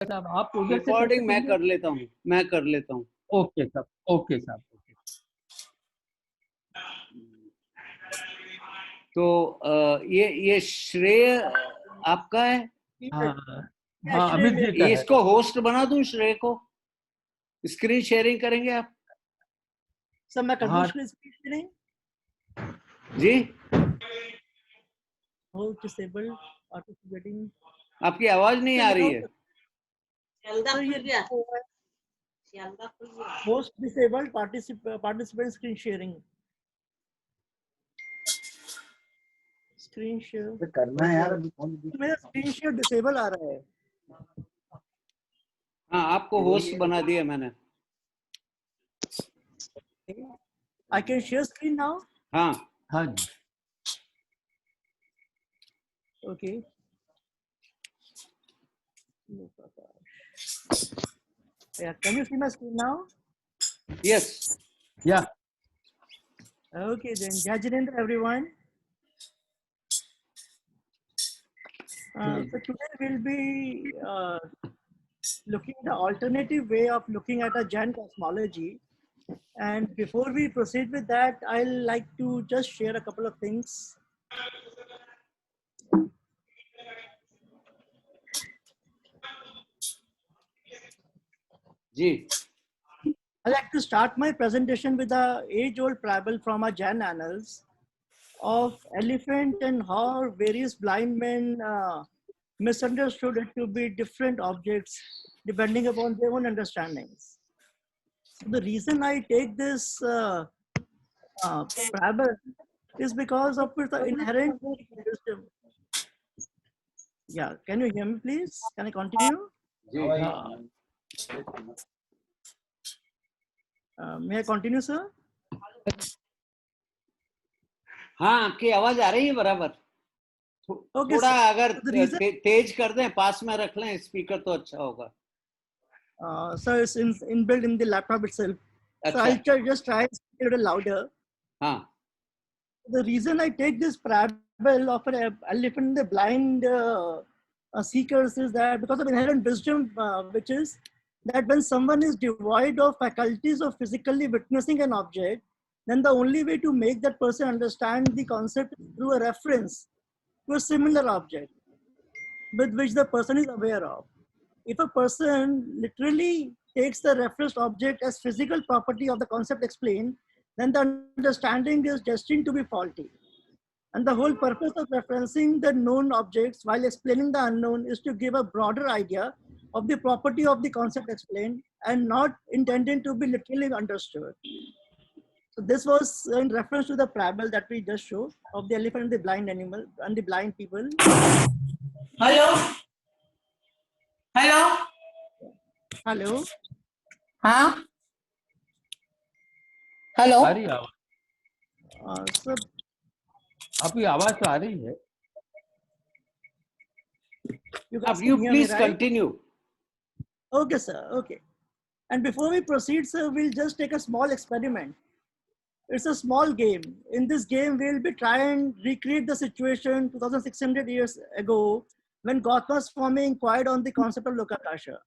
साहब आप उधर से रिकॉर्डिंग मैं कर लेता हूँ, ओके साहब, ओके साहब। तो ये श्रेय आपका है? हाँ हाँ, अमित जी का ये है। इसको होस्ट बना दूं, श्रेय को? स्क्रीन शेयरिंग करेंगे आप? सर मैं कर दूं स्क्रीन शेयरिंग? जी, होस्ट डिसेबल्ड पार्टिसिपेटिंग। आपकी आवाज नहीं आ रही है। Host disabled participant screen sharing. Screen share करना है यार, अभी मेरा स्क्रीन शेयर डिसेबल आ रहा है। हाँ, आपको होस्ट बना दिया मैंने। I can share screen now? हाँ हाँ जी, okay. Yeah, can you see my screen now? Yes. Yeah. Okay then, Jai Jinendra everyone. So today we'll be looking at the alternative way of looking at a Jain cosmology. And before we proceed with that, I'll like to just share a couple of things. जी. I'd like to start my presentation with the age-old parable from our Jain annals of elephant and how various blind men misunderstood it to be different objects depending upon their own understandings. So the reason I take this parable is because of its inherent wisdom. Yeah, can you hear me please? Can I continue? May I continue, sir? हाँ, आपकी आवाज आ रही है बराबर। Okay, थोड़ा sir. अगर So the reason, तेज कर दें, पास में रख लें स्पीकर तो अच्छा होगा। sir, it's inbuilt in the laptop itself. अच्छा. So I'll just try to speak a little louder. हाँ. The reason I take this parable of an elephant and the blind seekers is that because of inherent wisdom, which is that when someone is devoid of faculties of physically witnessing an object, then the only way to make that person understand the concept is through a reference to a similar object with which the person is aware of. If a person literally takes the referenced object as physical property of the concept explained, then the understanding is destined to be faulty. And the whole purpose of referencing the known objects while explaining the unknown is to give a broader idea of the property of the concept explained and not intended to be literally understood. So this was in reference to the parable that we just showed of the elephant and the blind animal and the blind people. Hello? Hello? Hello? Huh? Hello? आ रही है आवाज? Sir, आपकी आवाज तो आ रही है। You please continue. Okay, sir. Okay. And before we proceed, sir, we'll just take a small experiment. It's a small game. In this game, we'll be trying and recreate the situation 2,600 years ago when Gautama Swami inquired on the concept of Lokakasha.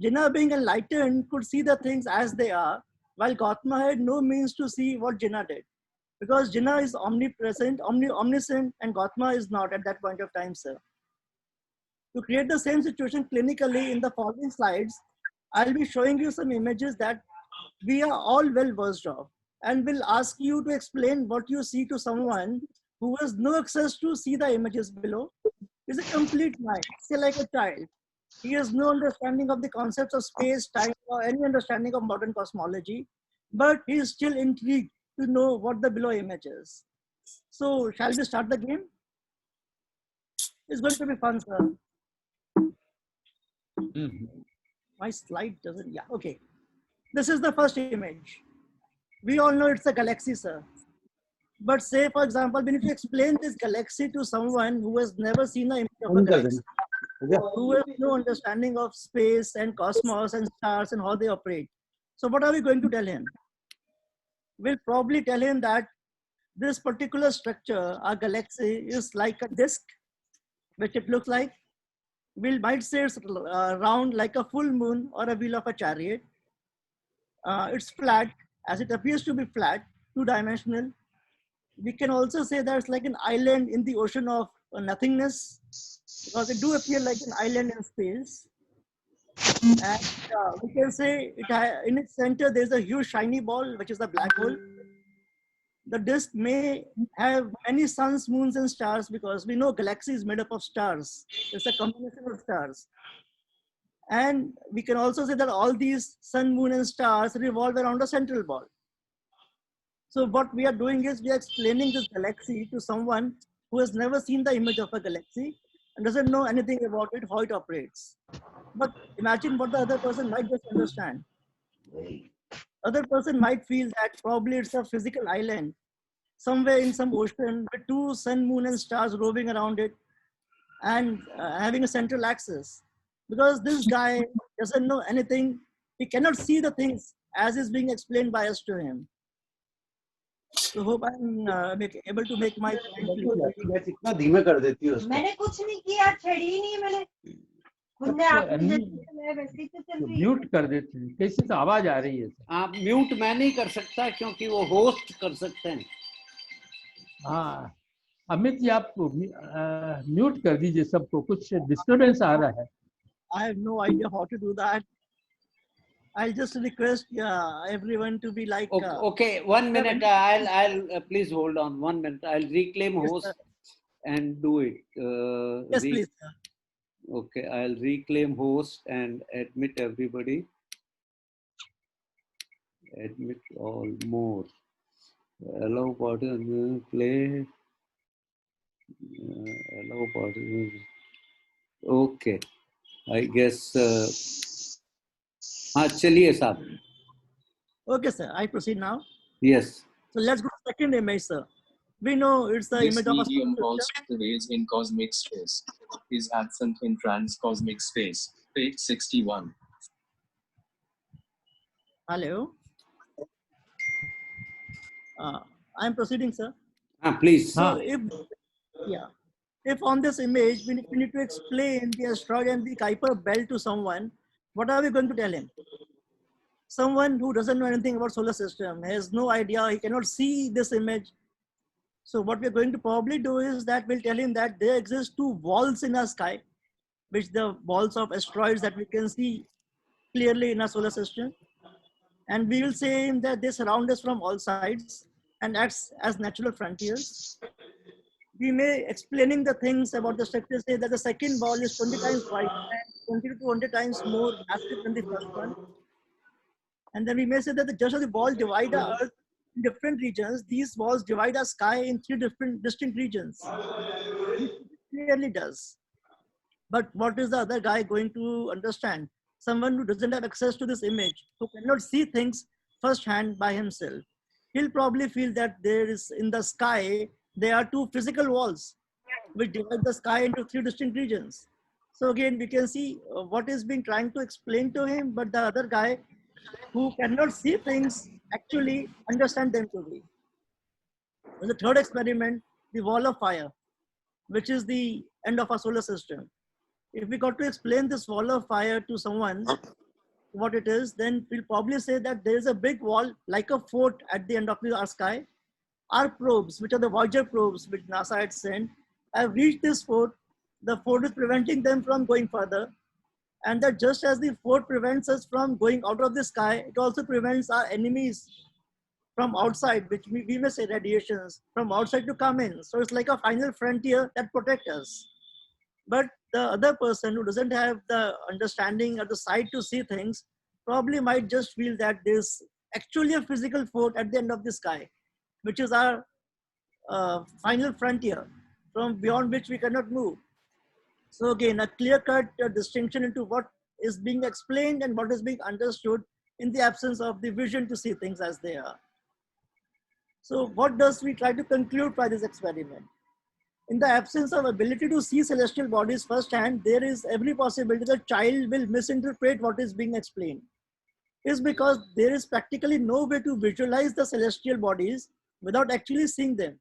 Jinnah, being enlightened, could see the things as they are, while Gautama had no means to see what Jinnah did. Because Jinnah is omnipresent, omniscient, and Gautama is not at that point of time, sir. To create the same situation clinically in the following slides, I'll be showing you some images that we are all well versed of, and will ask you to explain what you see to someone who has no access to see the images below. Is a complete mind, say like a child. He has no understanding of the concepts of space, time, or any understanding of modern cosmology, but he is still intrigued to know what the below image is. So shall we start the game? It's going to be fun, sir. My slide doesn't, yeah, okay. This is the first image. We all know it's a galaxy, sir. But say, for example, we need to explain this galaxy to someone who has never seen an image of a galaxy, who has no understanding of space and cosmos and stars and how they operate. So what are we going to tell him? We'll probably tell him that this particular structure, our galaxy, is like a disk, which it looks like, might say it's round like a full moon or a wheel of a chariot. It's flat, as it appears to be flat, two-dimensional. We can also say that it's like an island in the ocean of nothingness, because it do appear like an island in space. And we can say in its center there's a huge shiny ball, which is the black hole. The disk may have many suns, moons, and stars, because we know galaxy is made up of stars. It's a combination of stars. And we can also say that all these sun, moon, and stars revolve around a central ball. So what we are doing is we are explaining this galaxy to someone who has never seen the image of a galaxy and doesn't know anything about it, how it operates. But imagine what the other person might just understand. Other person might feel that probably it's a physical island somewhere in some ocean with two sun, moon, and stars roving around it and having a central axis. Because this guy doesn't know anything, he cannot see the things as is being explained by us to him. So hope I'm able to make my point clear. इतना धीमे कर देती है उसको। मैंने कुछ नहीं किया, छेड़ी ही नहीं मैंने। खुद ने आप वैसे ही तो चल रही है। म्यूट कर देते हैं, कैसे तो आवाज आ रही है। आप म्यूट मैं नहीं कर सकता क्योंकि वो होस्ट कर सकते हैं। हाँ अमित जी आप म्यूट कर दीजिए सबको, कुछ डिस्टरबेंस आ रहा है। I have no idea how to do that. I'll just request everyone to be like. Okay, 1 minute. I'll please hold on 1 minute. I'll reclaim host and do it. Yes, please. Okay, I'll reclaim host and admit everybody. Admit all more. Allow partner play. Allow partner. Okay, I guess. हाँ चलिए साहब. Okay, sir. I proceed now. Yes. So let's go to the second image, sir. We know it's the This image of a medium solar calls system. the rays in cosmic space is absent in transcosmic space. Page 61. Hello. I'm proceeding, sir. Please. So if on this image we need to explain the asteroid and the Kuiper belt to someone, what are we going to tell him? Someone who doesn't know anything about solar system, has no idea, he cannot see this image. So what we're going to probably do is that we'll tell him that there exist two walls in our sky, which the walls of asteroids that we can see clearly in our solar system. And we will say him that they surround us from all sides and acts as natural frontiers. We may explaining the things about the structure say that the second wall is 20 times wide and 20 to 200 times more massive than the first one. And then we may say that just as the wall divide our Earth in different regions, these walls divide our sky in three different distinct regions. It clearly does. But what is the other guy going to understand? Someone who doesn't have access to this image, who cannot see things firsthand by himself. He'll probably feel that there is in the sky, there are two physical walls which divide the sky into three distinct regions. So again, we can see what is being trying to explain to him, but the other guy who cannot see things actually understand them to be. The third experiment, the wall of fire, which is the end of our solar system. If we got to explain this wall of fire to someone, what it is, then we'll probably say that there is a big wall like a fort at the end of our sky. Our probes, which are the Voyager probes which NASA had sent, have reached this fort. The fort is preventing them from going further. And that just as the fort prevents us from going out of the sky, it also prevents our enemies from outside, which we may say radiations, from outside to come in. So it's like a final frontier that protects us. But the other person who doesn't have the understanding or the sight to see things probably might just feel that there's actually a physical fort at the end of the sky, which is our final frontier from beyond which we cannot move. So again, a clear-cut distinction into what is being explained and what is being understood in the absence of the vision to see things as they are. So what does we try to conclude by this experiment? In the absence of ability to see celestial bodies firsthand, there is every possibility that the child will misinterpret what is being explained. It's because there is practically no way to visualize the celestial bodies without actually seeing them.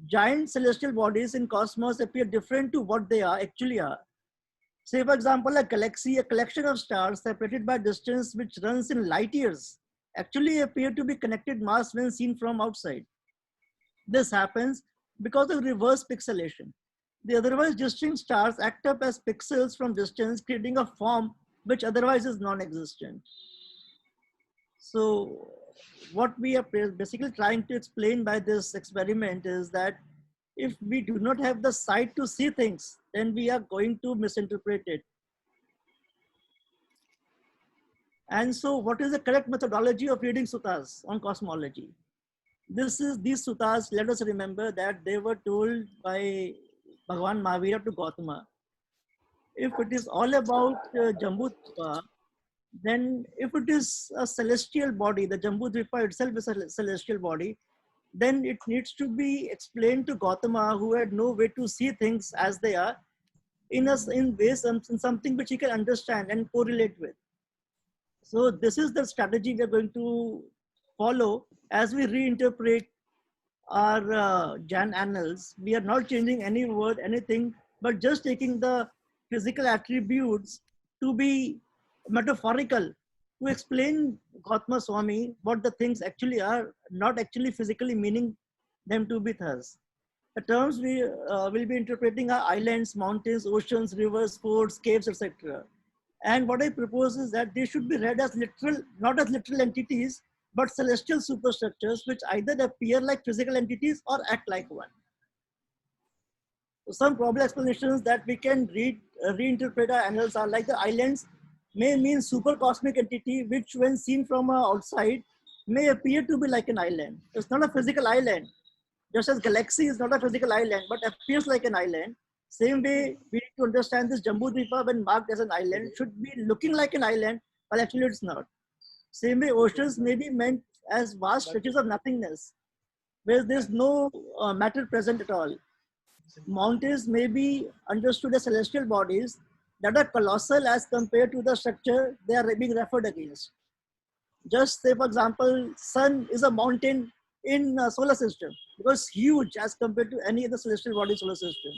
Giant celestial bodies in cosmos appear different to what they actually are. Say, for example, a galaxy, a collection of stars separated by distance which runs in light years, actually appear to be connected mass when seen from outside. This happens because of reverse pixelation. The otherwise distinct stars act up as pixels from distance, creating a form which otherwise is non-existent. So what we are basically trying to explain by this experiment is that if we do not have the sight to see things, then we are going to misinterpret it. And so what is the correct methodology of reading suttas on cosmology? These suttas, let us remember that they were told by Bhagavan Mahavira to Gautama. If it is all about Jambudvipa, then if it is a celestial body, the Jambudvipa itself is a celestial body, then it needs to be explained to Gautama, who had no way to see things as they are, in something which he can understand and correlate with. So this is the strategy we are going to follow as we reinterpret our Jan annals. We are not changing any word, anything, but just taking the physical attributes to be metaphorical, to explain Gautama Swami what the things actually are, not actually physically meaning them to be thus. The terms we will be interpreting are islands, mountains, oceans, rivers, forts, caves, etc. And what I propose is that they should be read as literal, not as literal entities, but celestial superstructures which either appear like physical entities or act like one. So some probable explanations that we can reinterpret our annals are like the islands may mean super cosmic entity which when seen from outside may appear to be like an island. It's not a physical island. Just as galaxy is not a physical island but appears like an island, same way we need to understand this Jambudvipa when marked as an island should be looking like an island, but actually it's not. Same way oceans may be meant as vast stretches of nothingness where there's no matter present at all. Mountains may be understood as celestial bodies that are colossal as compared to the structure they are being referred against. Just say, for example, sun is a mountain in solar system because huge as compared to any other celestial body in solar system.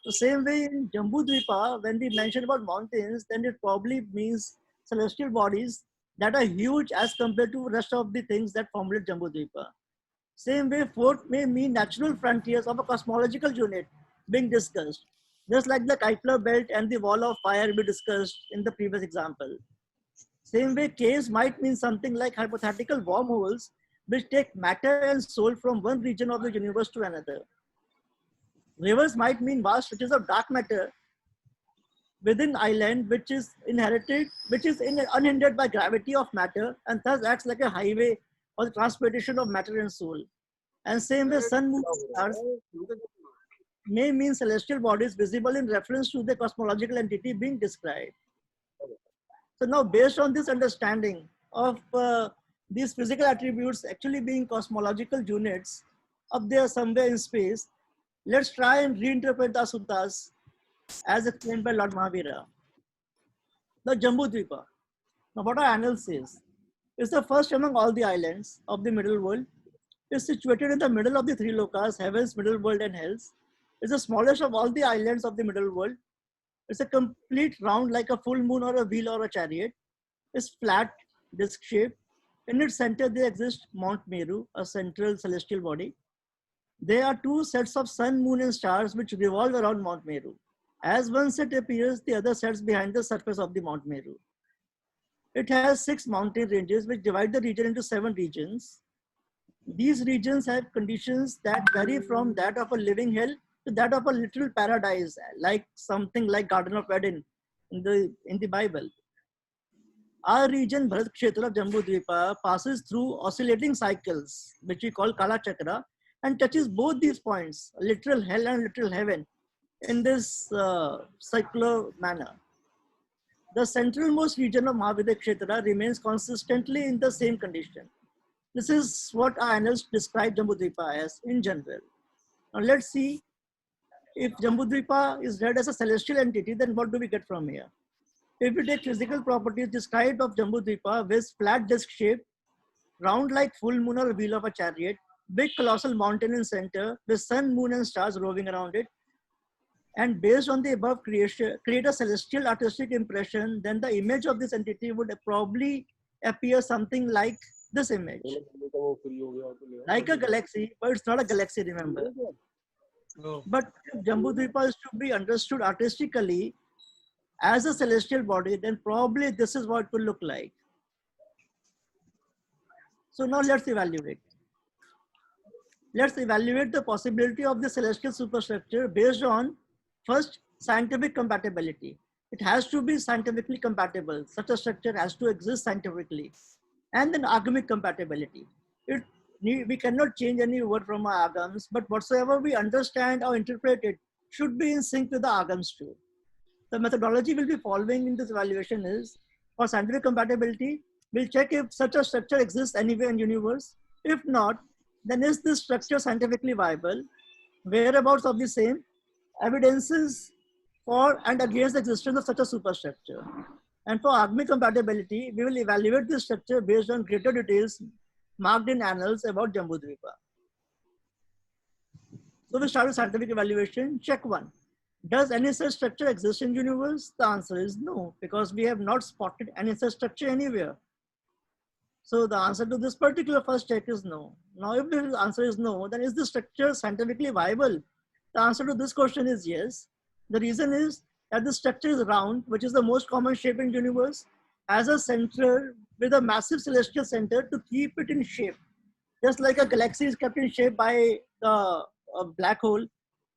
The same way in Jambudvipa, when we mention about mountains, then it probably means celestial bodies that are huge as compared to rest of the things that formulate Jambudvipa. Same way, fort may mean natural frontiers of a cosmological unit being discussed, just like the Kuiper belt and the wall of fire we discussed in the previous example. Same way, caves might mean something like hypothetical wormholes which take matter and soul from one region of the universe to another. Rivers might mean vast stretches of dark matter within island which is unhindered by gravity of matter and thus acts like a highway for the transportation of matter and soul. And same way, sun, moon, stars may mean celestial bodies visible in reference to the cosmological entity being described. So now, based on this understanding of these physical attributes actually being cosmological units up there somewhere in space, let's try and reinterpret the suttas as explained by Lord Mahavira. The Jambudvipa. Now, what our annal says is the first among all the islands of the middle world, is situated in the middle of the three lokas, heavens, middle world, and hells. It's the smallest of all the islands of the middle world. It's a complete round like a full moon or a wheel or a chariot. It's flat, disc shaped. In its center, there exists Mount Meru, a central celestial body. There are two sets of sun, moon, and stars which revolve around Mount Meru. As one set appears, the other sets behind the surface of the Mount Meru. It has 6 mountain ranges which divide the region into 7 regions. These regions have conditions that vary from that of a living hell to that of a literal paradise, like something like Garden of Eden in the Bible. Our region, Bharat Kshetra of Jambudvipa, passes through oscillating cycles, which we call Kala Chakra, and touches both these points, literal hell and literal heaven, in this circular manner. The centralmost region of Mahavidya Kshetra remains consistently in the same condition. This is what our annals describe Jambudvipa as in general. Now let's see, if Jambudvipa is read as a celestial entity, then what do we get from here? If we take physical properties described of Jambudvipa with flat disc shape, round like full moon or wheel of a chariot, big colossal mountain in center with sun, moon and stars roving around it, and based on the above creation, create a celestial artistic impression, then the image of this entity would probably appear something like this image. Like a galaxy, but it's not a galaxy, remember. But if Jambudvipa is to be understood artistically as a celestial body, then probably this is what it will look like. So now let's evaluate. Let's evaluate the possibility of the celestial superstructure based on first scientific compatibility. It has to be scientifically compatible. Such a structure has to exist scientifically. And then agamic compatibility. We cannot change any word from our agams, but whatsoever we understand or interpret it should be in sync with the agams too. The methodology we'll be following in this evaluation is, for scientific compatibility, we'll check if such a structure exists anywhere in the universe. If not, then is this structure scientifically viable? Whereabouts of the same? Evidences for and against the existence of such a superstructure. And for agamic compatibility, we will evaluate this structure based on greater details marked in annals about Jambudvipa. So we start with scientific evaluation. Check 1. Does any such structure exist in the universe? The answer is no, because we have not spotted any such structure anywhere. So the answer to this particular first check is no. Now, if the answer is no, then is the structure scientifically viable? The answer to this question is yes. The reason is that the structure is round, which is the most common shape in the universe, has a center with a massive celestial center to keep it in shape. Just like a galaxy is kept in shape by a black hole,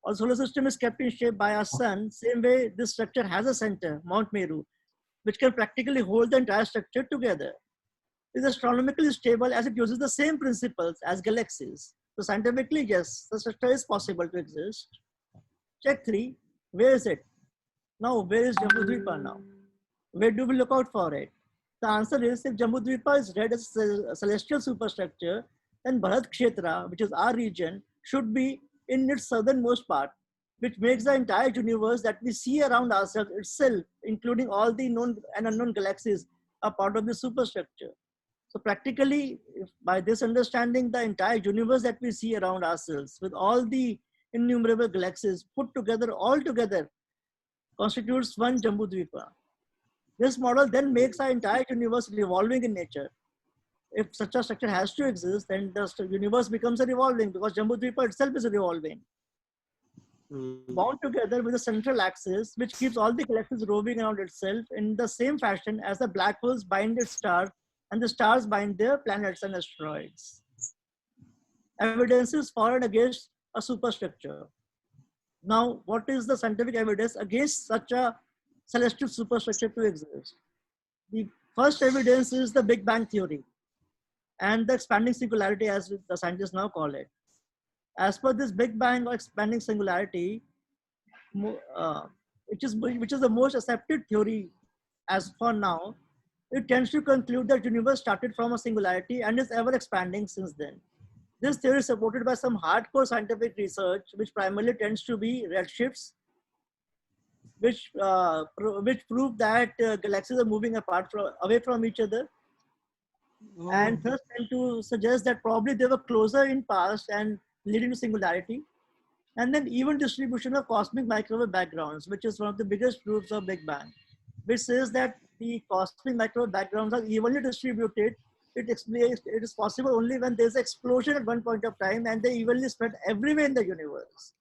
or solar system is kept in shape by our sun, same way this structure has a center, Mount Meru, which can practically hold the entire structure together. It is astronomically stable as it uses the same principles as galaxies. So scientifically, yes, the structure is possible to exist. Check 3, where is it? Now, where is Jambudvipa now? Where do we look out for it? The answer is, if Jambudvipa is read as a celestial superstructure, then Bharat Kshetra, which is our region, should be in its southernmost part, which makes the entire universe that we see around ourselves itself, including all the known and unknown galaxies, a part of the superstructure. So practically, by this understanding, the entire universe that we see around ourselves, with all the innumerable galaxies put together, all together, constitutes one Jambudvipa. This model then makes our entire universe revolving in nature. If such a structure has to exist, then the universe becomes a revolving, because Jambudvipa itself is revolving. Bound together with a central axis, which keeps all the galaxies roving around itself in the same fashion as the black holes bind its stars and the stars bind their planets and asteroids. Evidences for and against a superstructure. Now, what is the scientific evidence against such a celestial superstructure to exist? The first evidence is the Big Bang theory and the expanding singularity, as the scientists now call it. As per this Big Bang or expanding singularity, which is the most accepted theory as for now, it tends to conclude that the universe started from a singularity and is ever expanding since then. This theory is supported by some hardcore scientific research, which primarily tends to be redshifts, which prove that galaxies are moving away from each other, and thus tend to suggest that probably they were closer in past and leading to singularity. And then even distribution of cosmic microwave backgrounds, which is one of the biggest proofs of Big Bang, which says that the cosmic microwave backgrounds are evenly distributed. It is possible only when there's an explosion at one point of time and they evenly spread everywhere in the universe.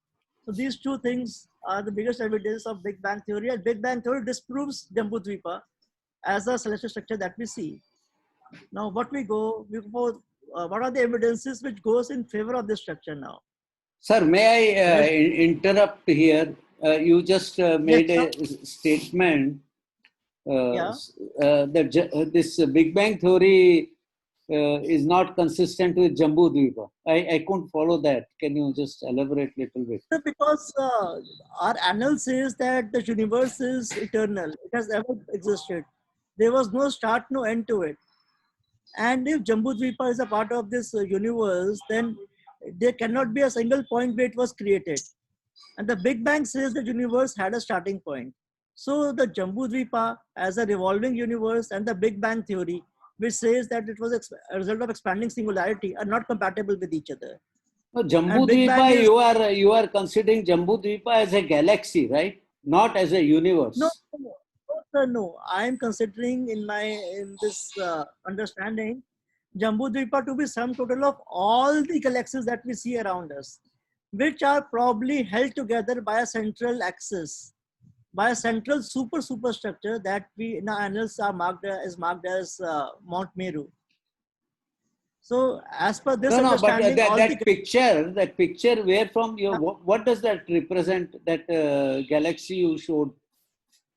So these two things are the biggest evidence of Big Bang theory, and Big Bang theory disproves Jambudvipa as a celestial structure that we see. Now, what are the evidences which goes in favor of this structure now? Sir, may I interrupt here? You just made Yes, a statement Yeah. that this Big Bang theory is not consistent with Jambudvipa. I couldn't follow that. Can you just elaborate a little bit? Because our annal says that the universe is eternal. It has ever existed. There was no start, no end to it. And if Jambudvipa is a part of this universe, then there cannot be a single point where it was created. And the Big Bang says the universe had a starting point. So the Jambudvipa as a revolving universe and the Big Bang theory, which says that it was a result of expanding singularity, are not compatible with each other. No, Jambu And Big Bang Dvipa, is- you are considering Jambu Dvipa as a galaxy, right? Not as a universe. No, no, sir, no. I am considering in this understanding Jambu Dvipa to be sum total of all the galaxies that we see around us, which are probably held together by a central axis, by a central superstructure that we in our annals are marked as Mount Meru. So, as per this No, no, but understanding, all the that picture, where from you? What does that represent? That galaxy you showed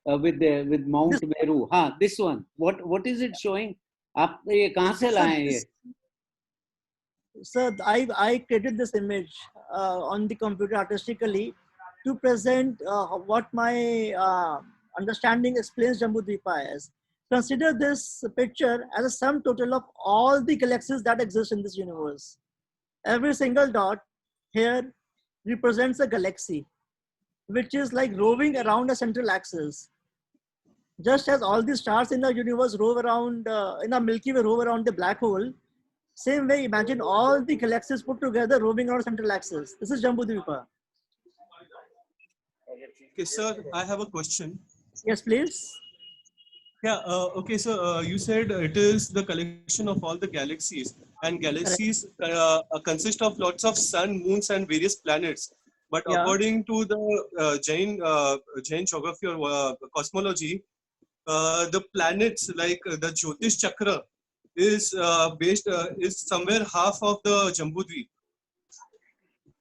with Mount Meru. This one. What is it showing? आप ये कहाँ से लाए हैं ये? Sir, I created this image on the computer artistically to present what my understanding explains Jambudvipa as. Consider this picture as a sum total of all the galaxies that exist in this universe. Every single dot here represents a galaxy, which is like roving around a central axis. Just as all the stars in the universe rove around, in the Milky Way rove around the black hole, same way, imagine all the galaxies put together roving around central axis. This is Jambudvipa. Okay, sir, I have a question. Yes, please. Yeah, okay, so you said it is the collection of all the galaxies, and galaxies consist of lots of sun, moons, and various planets. But Yeah. according to the Jain geography or cosmology, the planets like the Jyotish Chakra is is somewhere half of the Jambudvip.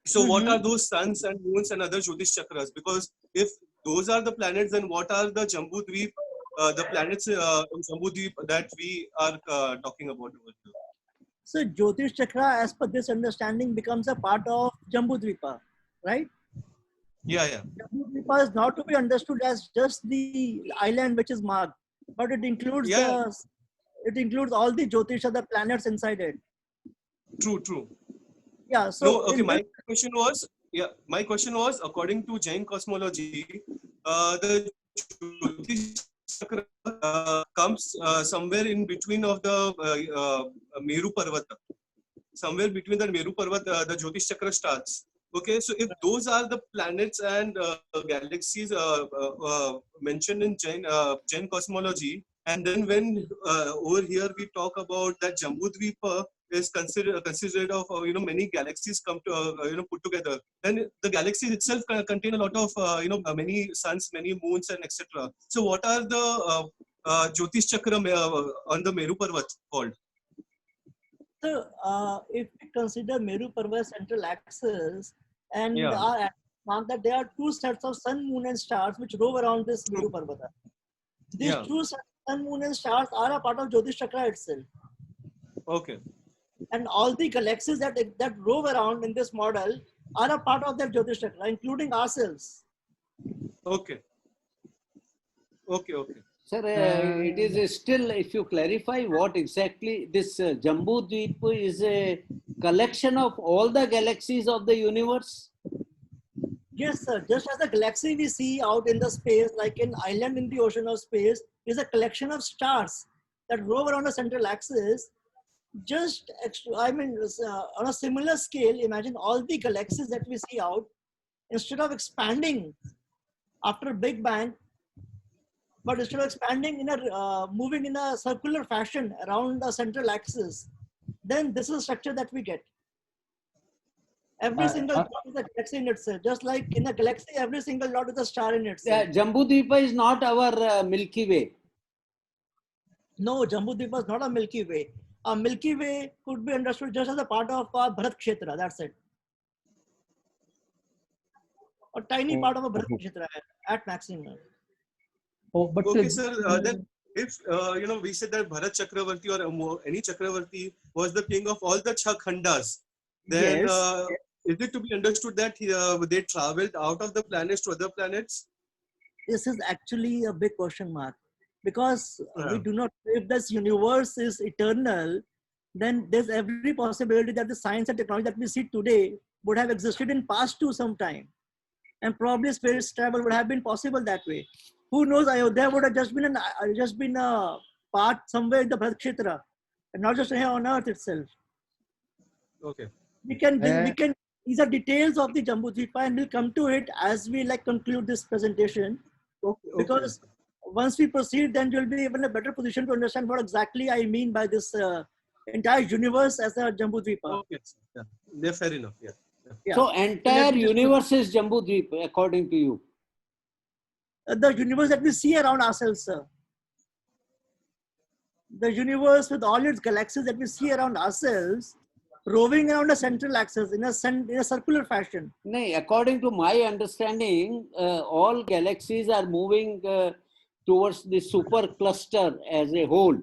So what are those suns and moons and other Jyotish Chakras? Because if those are the planets, then what are the Jambudvip, the planets in Jambudvip that we are talking about over here? So Jyotish Chakra, as per this understanding, becomes a part of Jambudvipa, right? Yeah. Jambudvipa is not to be understood as just the island which is marked, but it includes it includes all the Jyotisha, the planets inside it. True. Yeah. So No, okay. My question was according to Jain cosmology, the Jyotish Chakra comes somewhere in between of the Meru Parvata. Somewhere between the Meru Parvata, the Jyotish Chakra starts. Okay, so if those are the planets and galaxies mentioned in Jain cosmology, and then when over here we talk about that Jambudvipa is considered of many galaxies come to put together, then the galaxies itself contain a lot of many suns, many moons, and etc. So what are the Jyotish Chakra on the Meru Parvat called? So, if we consider Meru Parvat central axis and Yeah. our mark that there are two sets of sun, moon, and stars which rove around this Meru Parvata. These Yeah. two sets of sun, moon, and stars are a part of Jyotish Chakra itself. Okay. And all the galaxies that rove around in this model are a part of that Jyotish Chakra, including ourselves. Okay. Sir, it is still, if you clarify what exactly this Jambudvipa is a collection of all the galaxies of the universe? Yes, sir. Just as the galaxy we see out in the space, like an island in the ocean of space, is a collection of stars that rove around a central axis. Just, on a similar scale, imagine all the galaxies that we see out, instead of expanding after Big Bang, but instead of expanding moving in a circular fashion around the central axis, then this is a structure that we get. Every single dot is a galaxy in itself. Just like in a galaxy, every single dot is a star in itself. Jambudvipa is not our Milky Way. No, Jambudvipa is not a Milky Way. A Milky Way could be understood just as a part of our Bharat Kshetra. That's it. A tiny part of a Bharat Kshetra at maximum. But Okay, sir. Then if we said that Bharat Chakravarti or any Chakravarti was the king of all the Khandas, then Yes. is it to be understood that they traveled out of the planets to other planets? This is actually a big question mark, because we Yeah. do not, if this universe is eternal, then there's every possibility that the science and technology that we see today would have existed in past too sometime, and probably space travel would have been possible that way. Who knows? Ayodhya would have just been a part somewhere in the Bharat Kshetra, and not just here on Earth itself. Okay. We can these are details of the Jambudvipa, and we'll come to it as we conclude this presentation. Okay. Because once we proceed, then you'll be even in a better position to understand what exactly I mean by this entire universe as a Jambudvipa. Okay. Yeah. They're fair enough. Yeah. Yeah. So Let entire me just- universe is Jambudvipa, according to you. The universe that we see around ourselves, sir. The universe with all its galaxies that we see around ourselves, roving around a central axis in a circular fashion. No, according to my understanding, all galaxies are moving towards the super cluster as a whole.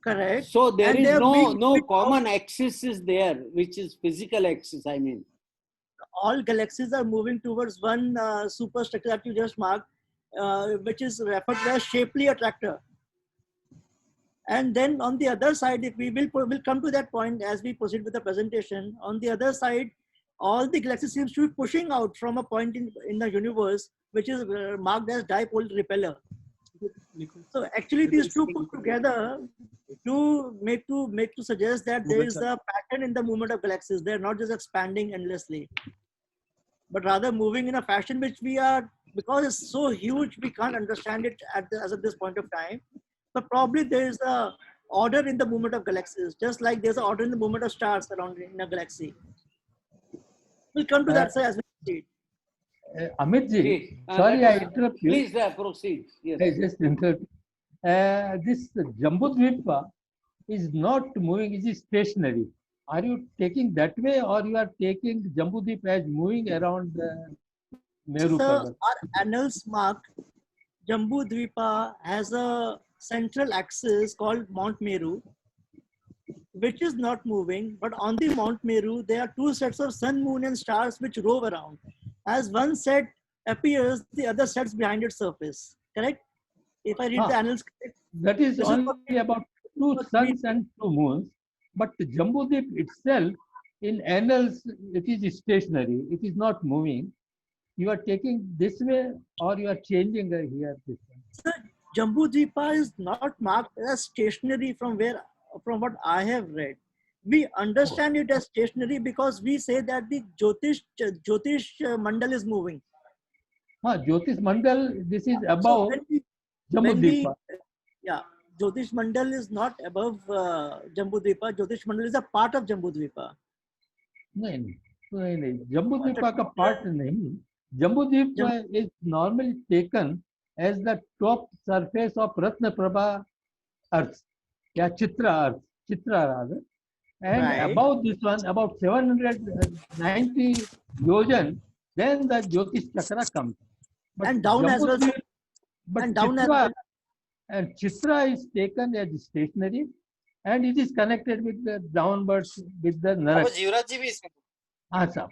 Correct. So there And is they are being no split common axis is there, which is physical axis, I mean. all galaxies are moving towards one superstructure that you just marked, which is referred to as shapely attractor. And then on the other side, if we will come to that point as we proceed with the presentation. On the other side, all the galaxies seems to be pushing out from a point in the universe, which is marked as dipole repeller. So actually, these two put together to suggest that there is a pattern in the movement of galaxies. They're not just expanding endlessly, but rather moving in a fashion which we are, because it's so huge, we can't understand it as at this point of time. But probably there is a order in the movement of galaxies, just like there's an order in the movement of stars around in a galaxy. We'll come to that, sir, as we proceed. Amit ji, Okay, sorry let I us- interrupt you. Please proceed. Yes. I just interrupt. This Jambudvipa is not moving, it is stationary. Are you taking that way, or you are taking Jambudvipa as moving around Meru So Parvat? our annals mark Jambudvipa has a central axis called Mount Meru, which is not moving, but on the Mount Meru, there are two sets of sun, moon, and stars which rove around. As one set appears, the other sets behind its surface. Correct? If I read the annals correct, That is this is what only about 2 suns and 2 moons, but the Jambudvip itself, in annals, it is stationary, it is not moving. You are taking this way, or you are changing here this way? so Jambudvipa is not marked as stationary from what I have read. We understand it as stationary because we say that the Jyotish Mandal is moving. Jyotish Mandal, this is So above when we, Jambudvipa. yeah, Jyotish Mandal is not above Jambudvipa. Jyotish Mandal is a part of Jambudvipa. नहीं जम्बूद्वीपा का part नहीं. Jambudvipa is normally taken as the top surface of Ratnaprabha Earth, Chitra rather. And Right. above this one, about 790 yojan, then the Jyotish Chakra comes. But And down as well. Jambudvip- But And down as Chitra, well. and Chitra is taken as stationary, and it is connected with the downwards with the Narak. Sir.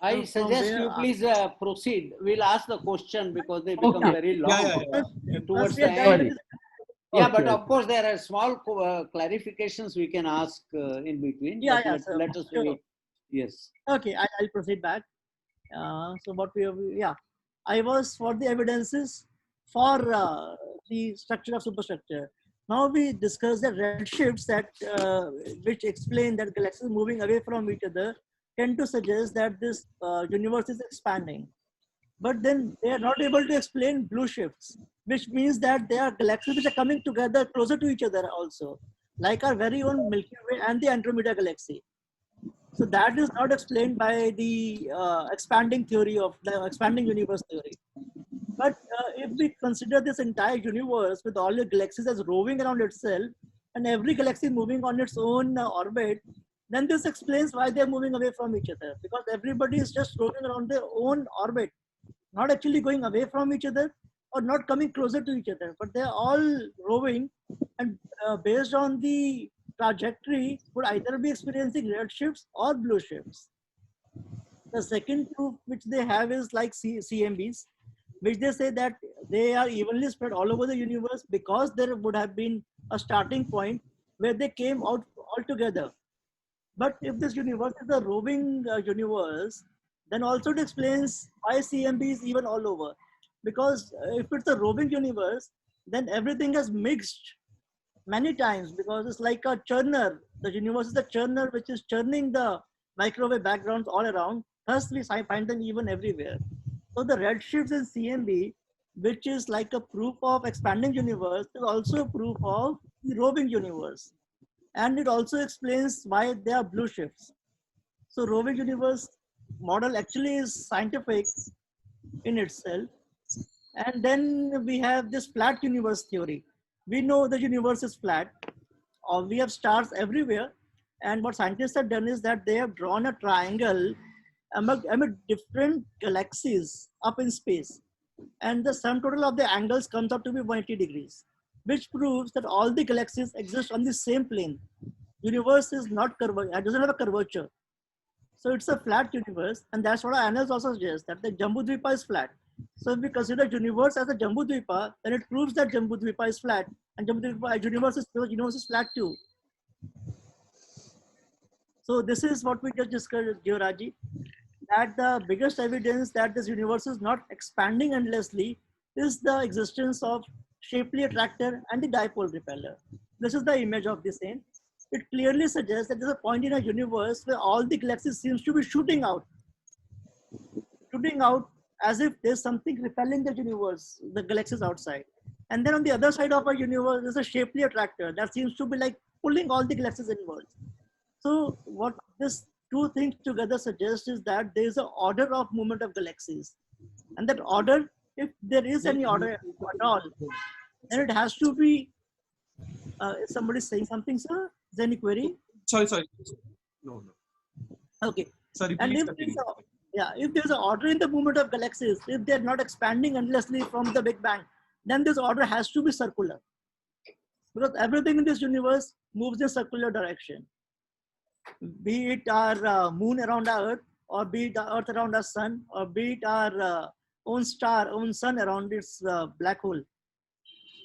I So from suggest where you are- please proceed. We'll ask the question because they become Okay. very long. Towards Once we the are end. done with Yeah, Okay, but of okay. course there are small clarifications we can ask in between. Yeah, but yeah, let, sir. let us Sure. wait. Yes. Okay, I'll proceed back. So what we have, yeah, I was for the evidences for the structure of superstructure. Now we discuss the redshifts that which explain that galaxies moving away from each other tend to suggest that this universe is expanding. But then they are not able to explain blue shifts, which means that there are galaxies which are coming together closer to each other also, like our very own Milky Way and the Andromeda galaxy. So that is not explained by the expanding theory of the expanding universe theory. But if we consider this entire universe with all the galaxies as roving around itself and every galaxy moving on its own orbit, then this explains why they're moving away from each other, because everybody is just roving around their own orbit, not actually going away from each other or not coming closer to each other, but they're all roving, and based on the trajectory would either be experiencing red shifts or blue shifts. The second proof which they have is like CMBs, which they say that they are evenly spread all over the universe because there would have been a starting point where they came out all together. But if this universe is a roving universe, then also it explains why CMB is even all over. Because if it's a roving universe, then everything has mixed many times because it's like a churner. The universe is a churner which is churning the microwave backgrounds all around. Thus, we find them even everywhere. So the redshifts in CMB, which is like a proof of expanding universe, is also a proof of the roving universe. And it also explains why they are blue shifts. So roving universe model actually is scientific in itself. And then we have this flat universe theory. We know the universe is flat, or we have stars everywhere. And what scientists have done is that they have drawn a triangle amid different galaxies up in space. And the sum total of the angles comes out to be 180 degrees, which proves that all the galaxies exist on the same plane. Universe is not it doesn't have a curvature. So it's a flat universe, and that's what our annals also suggest, that the Jambudvipa is flat. So if we consider universe as a Jambudvipa, then it proves that Jambudvipa is flat, and universe is flat too. So this is what we just discussed, Georaji, that the biggest evidence that this universe is not expanding endlessly is the existence of Shapley attractor and the dipole repeller. This is the image of the same. It clearly suggests that there's a point in a universe where all the galaxies seems to be shooting out as if there's something repelling the universe, the galaxies outside. And then on the other side of our universe, there's a Shapley attractor that seems to be like pulling all the galaxies inwards. So what this two things together suggest is that there is an order of movement of galaxies. And that order, if there is any order at all, then it has to be, is somebody saying something, sir? Is there any query? Sorry. No. Okay. Sorry, And please if continue. if there's an order in the movement of galaxies, if they're not expanding endlessly from the Big Bang, then this order has to be circular. Because everything in this universe moves in circular direction. Be it our moon around our Earth, or be it the Earth around our sun, or be it our own star, own sun around its black hole.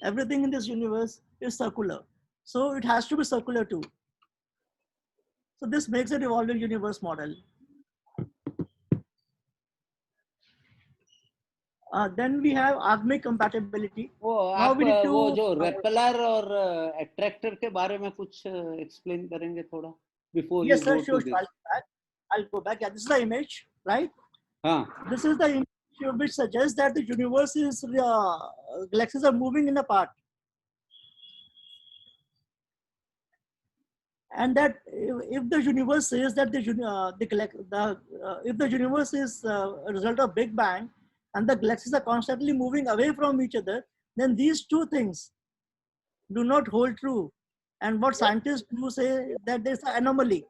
Everything in this universe is circular. So it has to be circular too. So this makes a revolving universe model. Then we have Agmic compatibility. वो Now आप we need वो to जो रेपेलर और attractor के बारे में कुछ explain करेंगे थोड़ा before yes, you sir, go sure. to this. I'll go back. Yeah, this is the image, right? हाँ This is the image which suggests that the universe is galaxies are moving in apart, and that if the universe says that if the universe is a result of Big Bang and the galaxies are constantly moving away from each other, then these two things do not hold true. And what scientists do say that there's an anomaly.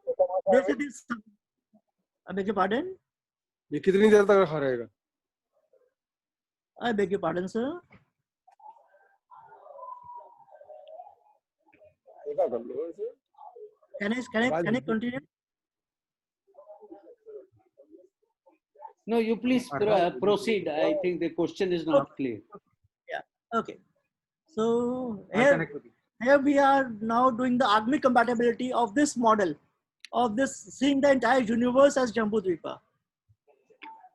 They say this. I beg your pardon? ये कितनी देर तक रखा रहेगा? I beg your pardon, sir. Can I continue? No, you please proceed. I think the question is not clear. Yeah. Okay. So here we are now doing the Agmic compatibility of this model, of this seeing the entire universe as Jambudvipa.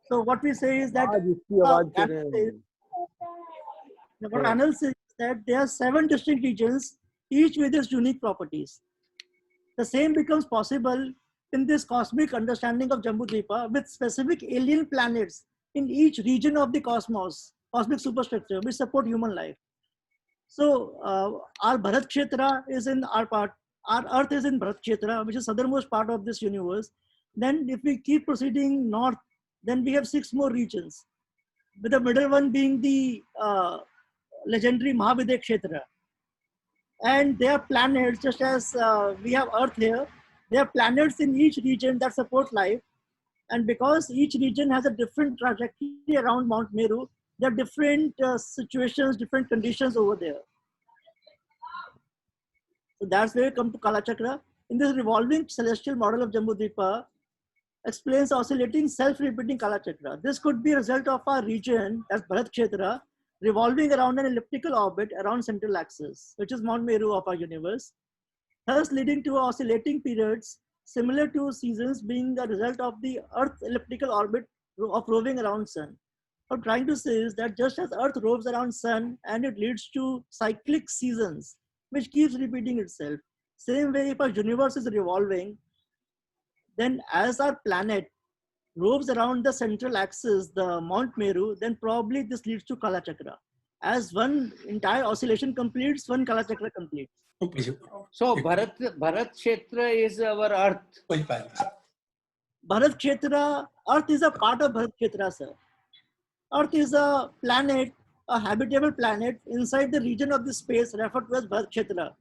So what we say is that what analysis is that there are 7 distinct regions, each with its unique properties. The same becomes possible in this cosmic understanding of Jambudvipa with specific alien planets in each region of the cosmos, cosmic superstructure, which support human life. So our Bharat Kshetra is in our part, our Earth is in Bharat Kshetra, which is southernmost part of this universe. Then if we keep proceeding north, then we have 6 more regions, with the middle one being the legendary Mahavidya Kshetra. And they are planets, just as we have Earth here. There are planets in each region that support life. And because each region has a different trajectory around Mount Meru, there are different situations, different conditions over there. So that's where we come to Kalachakra. In this revolving celestial model of Jambudvipa, explains oscillating self-repeating Kalachakra. This could be a result of our region, as Bharat Kshetra, revolving around an elliptical orbit around central axis, which is Mount Meru of our universe, thus leading to oscillating periods similar to seasons being a result of the Earth elliptical orbit of roving around Sun. What I'm trying to say is that just as Earth roves around Sun and it leads to cyclic seasons, which keeps repeating itself. Same way, if our universe is revolving, then as our planet roves around the central axis, the Mount Meru, then probably this leads to Kala Chakra. As one entire oscillation completes, one Kala Chakra completes. So Bharat Kshetra is our Earth. Bharat Kshetra, Earth is a part of Bharat Kshetra, sir. Earth is a planet, a habitable planet inside the region of the space referred to as Bharat Kshetra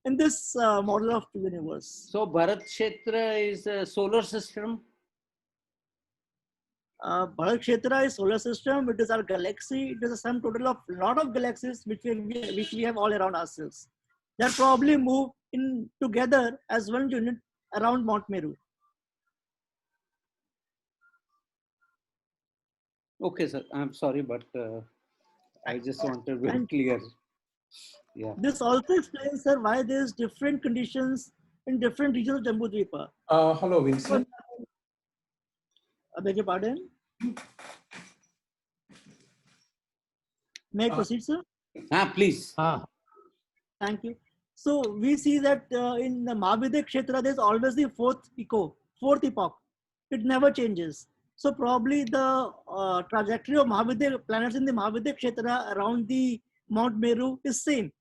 in this model of the universe. So Bharat Kshetra is a solar system. Bharat Kshetra is solar system. It is our galaxy. It is a sum total of lot of galaxies which we have all around ourselves. That probably move in together as one unit around Mount Meru. Okay, sir. I'm sorry, but I just wanted very clear. Yeah. This also explains, sir, why there is different conditions in different regions of Jambudvipa. Hello, Vincent. I beg your pardon? May I proceed, sir? Please. Thank you. So we see that in the Mahavedic Kshetra, there's always the fourth epoch. It never changes. So probably the trajectory of Mahavedic planets in the Mahavedic Kshetra around the Mount Meru is same.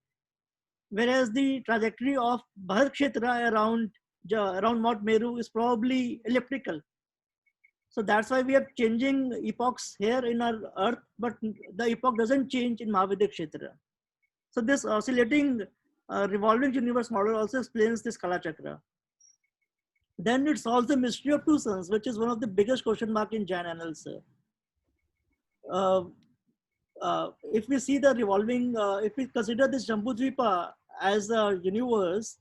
Whereas the trajectory of Bharat Kshetra around Mount Meru is probably elliptical. So that's why we are changing epochs here in our Earth, but the epoch doesn't change in Mahavedic Kshetra. So this oscillating revolving universe model also explains this Kala Chakra. Then it solves the mystery of two suns, which is one of the biggest question mark in Jain annals. If we see the revolving, if we consider this Jambudvipa as a universe,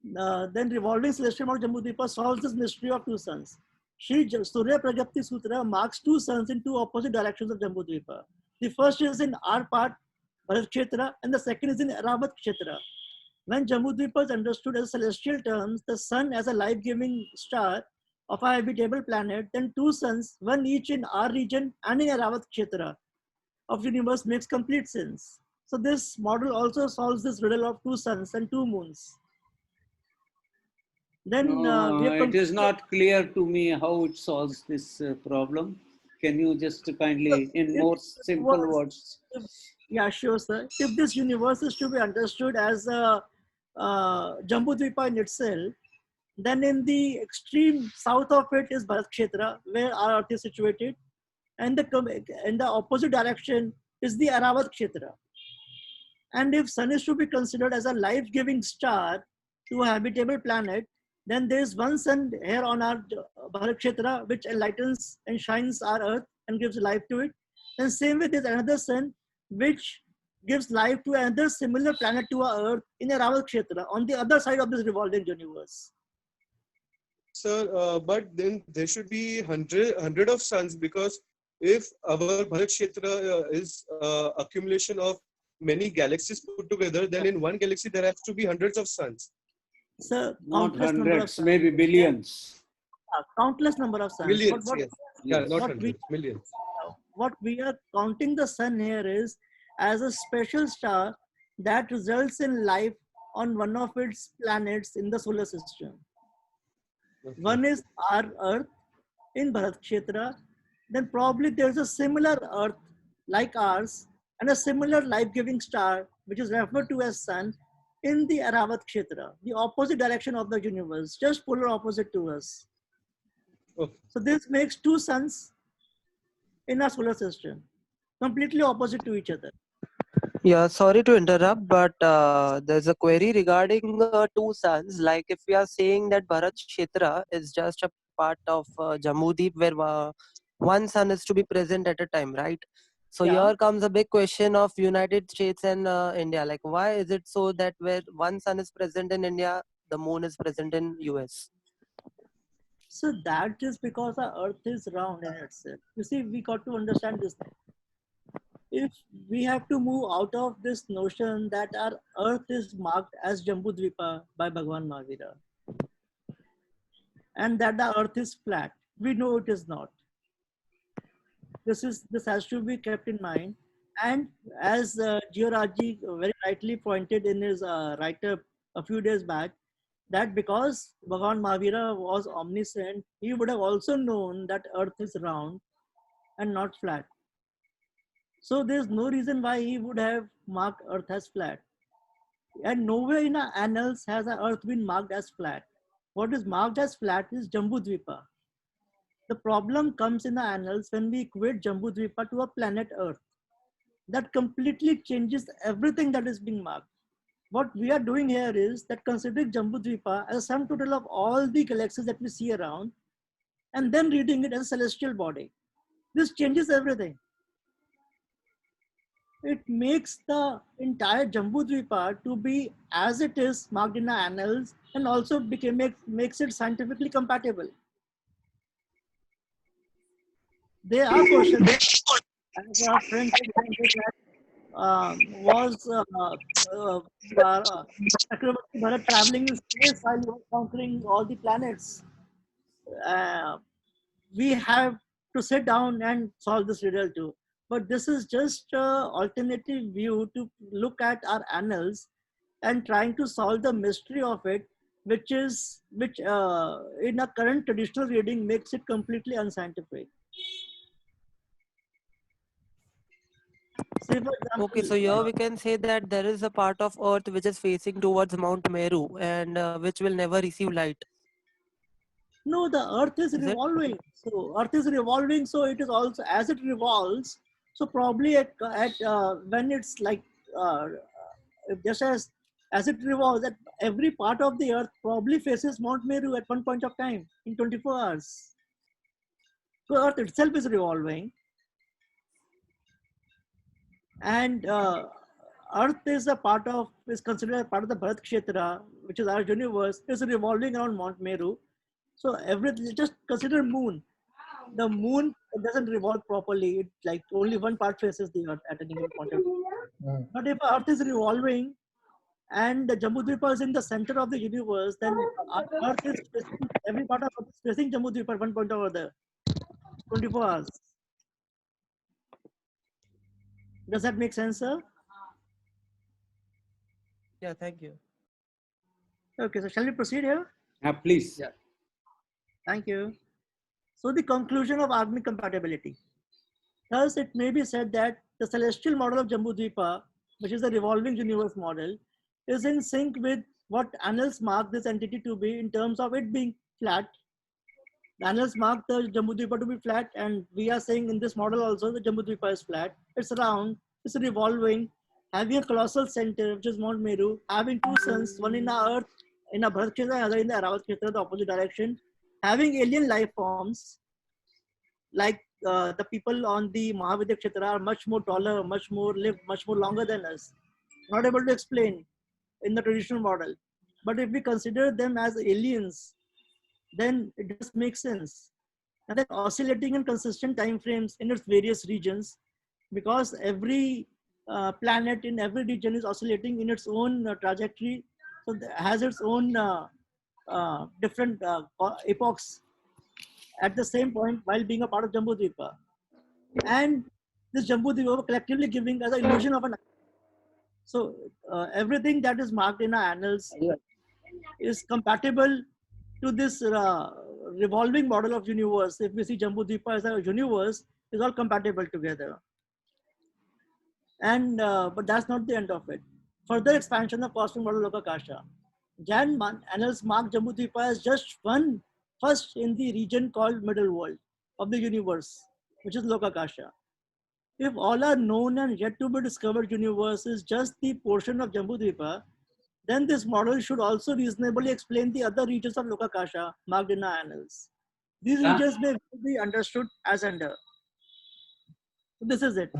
then revolving celestial model Jambudvipa solves this mystery of two suns. Shri Surya Prajapati Sutra marks two suns in two opposite directions of Jambudvipa. The first is in our part, Bharat Kshetra, and the second is in Aravat Kshetra. When Jambudvipa is understood as celestial terms, the sun as a life-giving star of a habitable planet, then two suns, one each in our region and in Aravat Kshetra of the universe makes complete sense. So this model also solves this riddle of two suns and two moons. Then it is not clear to me how it solves this problem. Can you just kindly, in more simple words? Yeah, sure, sir. If this universe is to be understood as a Jambudvipa in itself, then in the extreme south of it is Bharat Kshetra, where our Earth is situated, and the opposite direction is the Aravat Kshetra. And if sun is to be considered as a life-giving star to a habitable planet, then there is one sun here on our Bharat Kshetra which enlightens and shines our Earth and gives life to it. And same way, there is another sun which gives life to another similar planet to our Earth in Aravat Kshetra on the other side of this revolving universe. Sir, but then there should be hundred of suns, because if our Bharat Kshetra is accumulation of many galaxies put together, then in one galaxy there has to be hundreds of suns. Sir, not hundreds, maybe billions. Countless number of suns. Millions, yes. Yeah, not hundreds, millions. What we are counting the sun here is as a special star that results in life on one of its planets in the solar system. Okay. One is our Earth in Bharat Kshetra. Then probably there's a similar Earth like ours and a similar life-giving star which is referred to as sun in the Aravat Kshetra, the opposite direction of the universe, just polar opposite to us. Okay. So this makes two suns in our solar system, completely opposite to each other. Yeah, sorry to interrupt, but there's a query regarding two suns. Like if we are saying that Bharat Kshetra is just a part of Jambudvip where one sun is to be present at a time, right? So here comes a big question of United States and India. Like why is it so that where one sun is present in India, the moon is present in US? So that is because our Earth is round in itself. You see, we got to understand this thing. If we have to move out of this notion that our Earth is marked as Jambudvipa by Bhagwan Mahavira, and that the Earth is flat, we know it is not. This has to be kept in mind. And as Georgi very rightly pointed in his write-up a few days back, that because Bhagavan Mahavira was omniscient, he would have also known that Earth is round and not flat. So there's no reason why he would have marked Earth as flat. And nowhere in our annals has our Earth been marked as flat. What is marked as flat is Jambudvipa. The problem comes in the annals when we equate Jambudvipa to a planet Earth. That completely changes everything that is being marked. What we are doing here is that considering Jambudvipa as a sum total of all the galaxies that we see around, and then reading it as a celestial body. This changes everything. It makes the entire Jambudvipa to be as it is marked in the annals, and also makes it scientifically compatible. There are questions, as our friend said, was Chakravarti Bharat traveling in space while he was conquering all the planets. We have to sit down and solve this riddle too. But this is just an alternative view to look at our annals and trying to solve the mystery of it, which in a current traditional reading makes it completely unscientific. Say for example, Okay, so here we can say that there is a part of Earth which is facing towards Mount Meru and which will never receive light. no, the Earth is Is it? revolving. So Earth is revolving. So it is also as it revolves. So probably when it's like just as it revolves, that every part of the Earth probably faces Mount Meru at one point of time in 24 hours. So Earth itself is revolving, and Earth is considered a part of the Bharat Kshetra, which is our universe, is revolving around Mount Meru. So everything, just consider moon. The moon doesn't revolve properly. It, like only one part faces the Earth at any given point of time. But if Earth is revolving and the Jambudvipa is in the center of the universe, then Earth is facing, every part of Earth is facing Jambudvipa at one point or other, 24 hours. Does that make sense, sir? Yeah, thank you. Okay, so shall we proceed here? Please. Yeah. Thank you. So the conclusion of Agni compatibility. Thus, it may be said that the celestial model of Jambudvipa, which is the revolving universe model, is in sync with what annals mark this entity to be in terms of it being flat. The annals mark the Jambudvipa to be flat, and we are saying in this model also the Jambudvipa is flat. It's round, it's revolving, having a colossal center, which is Mount Meru, having two suns, one in the earth, in a Bharat Kshetra, other in the Aravat Kshetra, the opposite direction, having alien life forms, like the people on the Mahavidya Kshetra are much more taller, much more longer than us. Not able to explain in the traditional model. But if we consider them as aliens, then it does make sense. And then oscillating in consistent time frames in its various regions, because every planet in every region is oscillating in its own trajectory, so it has its own different epochs at the same point while being a part of Jambudvipa. And this Jambudvipa collectively giving us an illusion of an. So everything that is marked in our annals is compatible to this revolving model of universe. If we see Jambudvipa as a universe, is all compatible together. And but that's not the end of it. Further expansion of cosmic model Lokakasha. Jain annals mark Jambudvipa as just one first in the region called middle world of the universe, which is Lokakasha. If all our known and yet to be discovered universe is just the portion of Jambudvipa, then this model should also reasonably explain the other regions of Lokakasha marked in our annals. These regions may be understood as under. So this is it.